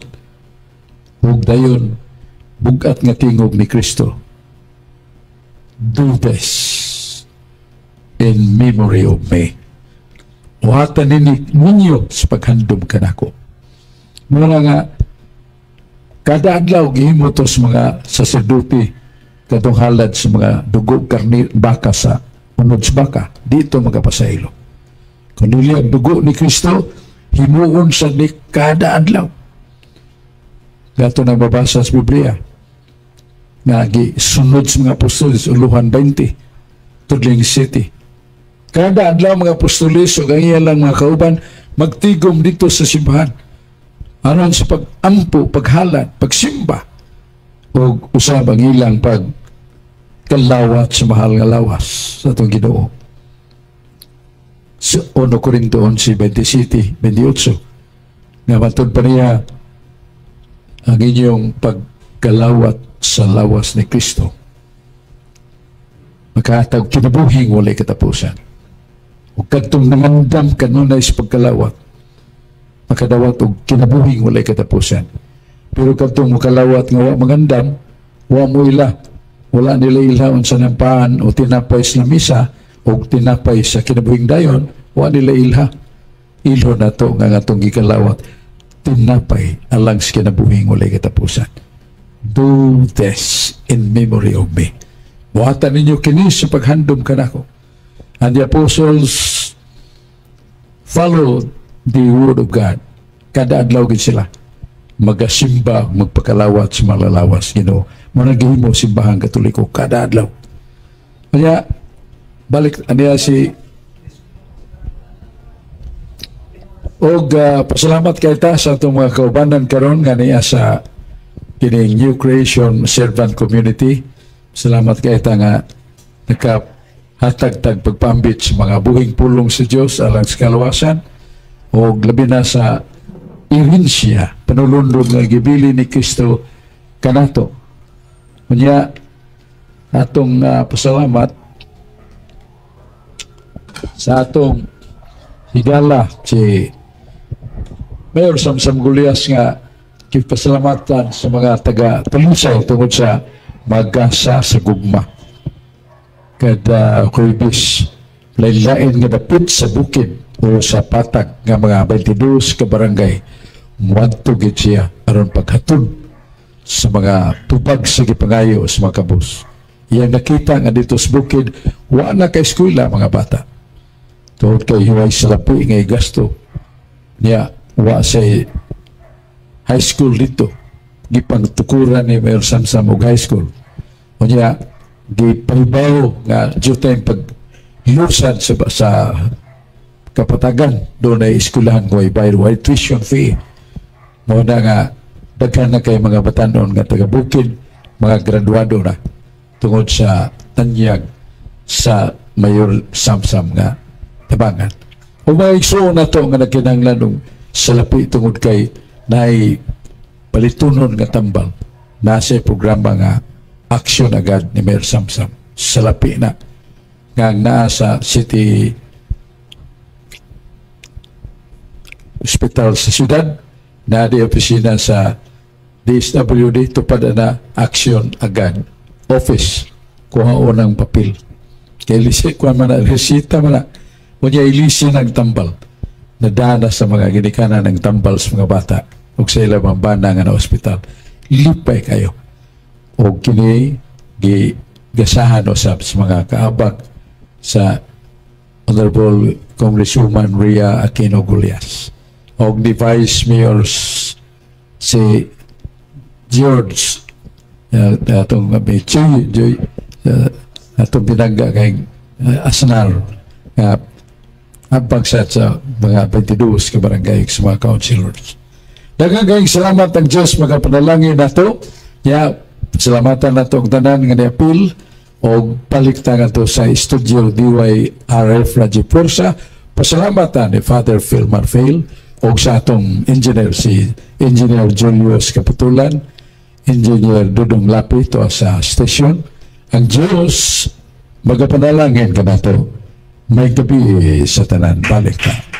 Ug dayon bugat nga tingog ni Kristo. Do this in memory of me. Watan ninyo sa paghandom kanako. Muna nga, kada adlaw gihimo to sa mga saserdote katong halad sa mga dugo karni baka sa unod sa baka dito magapasaylo. Kung nili ang dugo ni Kristo himuon sa ni kada adlaw. Gato na mabasa sa Biblia nga gisunod sa mga apostoles uluhan 20 tudling city. Kada adlaw mga apostoles o ang ilang mga kauban magtigom dito sa simbahan aron sa pag-ampo, paghalad, pagsimba o usab ang ilang pagkalawat sa mahal nga lawas sa itong Ginoo. Sa 1 Corinto 11:27 nga matod pa niya ang inyong pagkalawat sa lawas ni Kristo makatag kinabuhing walay katapusan. O kadtong nangandam kanunay sa pagkalawat makadawat og kinabuhing walay katapusan. Pero kadtong makalawat nga wa mangandam, wa mo ila, wala nila ilhaon sa nampaan o tinapay sa misa o tinapay sa kinabuhing dayon, wa nila ilha. Ilho na to nga atong gikalawat tinapay alang sa kinabuhing walay katapusan. Do this in memory of me. Buhatan ninyo kini sa paghandom kanako. And the apostles follow the word of God. Kada adlaw gid sila magasimba, magpakalawat sa malalawas, managihimo simbahan Katoliko kada adlaw. Kaya balik aniya si pasalamat kay ta sa atong mga kaubanan karon nga niya sa kining New Creation Servant Community. Salamat kay ta nga nakahatag-tag pagpambit sa mga buhing pulong sa Dios alang sa kaluwasan o labi na sa irinsya panulundog nga gibili ni Kristo kanato. Unya atong pasalamat sa atong higala si Mayor Samsam Gulyas nga kipasalamatan sa mga taga-Talisay tungod sa magasa sa gugma. Kada kuibis lain-lain nga dapit sa bukid o sa patag nga mga 22 ka barangay muadtog siya aron paghatod sa mga tubag sa gipangayo sa mga kabus. Iyang nakita nga dito sa bukid wa na kay eskwela mga bata. Tungod kay huway salapi nga gasto niya wa sa high school dito gipangtukuran ni Mayor Samsam og high school. Unya gipahibaw nga jutay paghilusan sa kapatagan doon ay eskwelahan ko ay bayad way tuition fee. Mo na nga daghan na kay mga batanon nga taga-bukid, mga graduado na tungod sa tanyag sa Mayor Samsam nga tabangan. O mga igsuon na to nga nagkinahanglan salapi tungod kay naay palitunon nga tambal nasa programa nga action agad ni Mayor Samsam salapi na nga naa sa City Hospital sa syudad na di opisina sa DSWD tupad na action agad office kuhaon ng papel kay lisi kuha man na resita man na kunya ilisi ng tambal nadana sa mga ginikanan ng tambal sa mga bata ug sa ilang mga bana nga na ospital lipay kayo o kini gasahan usab sa mga kaabag sa Honorable Congresswoman Rhea Aquino Gulyas og the Vice Mayor si George atong Joy atong binangga kay Asnar abang sa mga 22 ka barangay sa mga councilors. Daghang salamat ang Diyos magapanalangin nato ya salamatan nato ang tanan nga niapil o palikta nga to sa studio DYRF Radyo Forza. Pasalamatan ni Father Phil Marfail o sa atong engineer si Engineer Julius Kaputulan, Engineer Dudong Lapi to sa station. Ang Diyos magapanalangin ka nato may gabi sa tanan. Balik ta.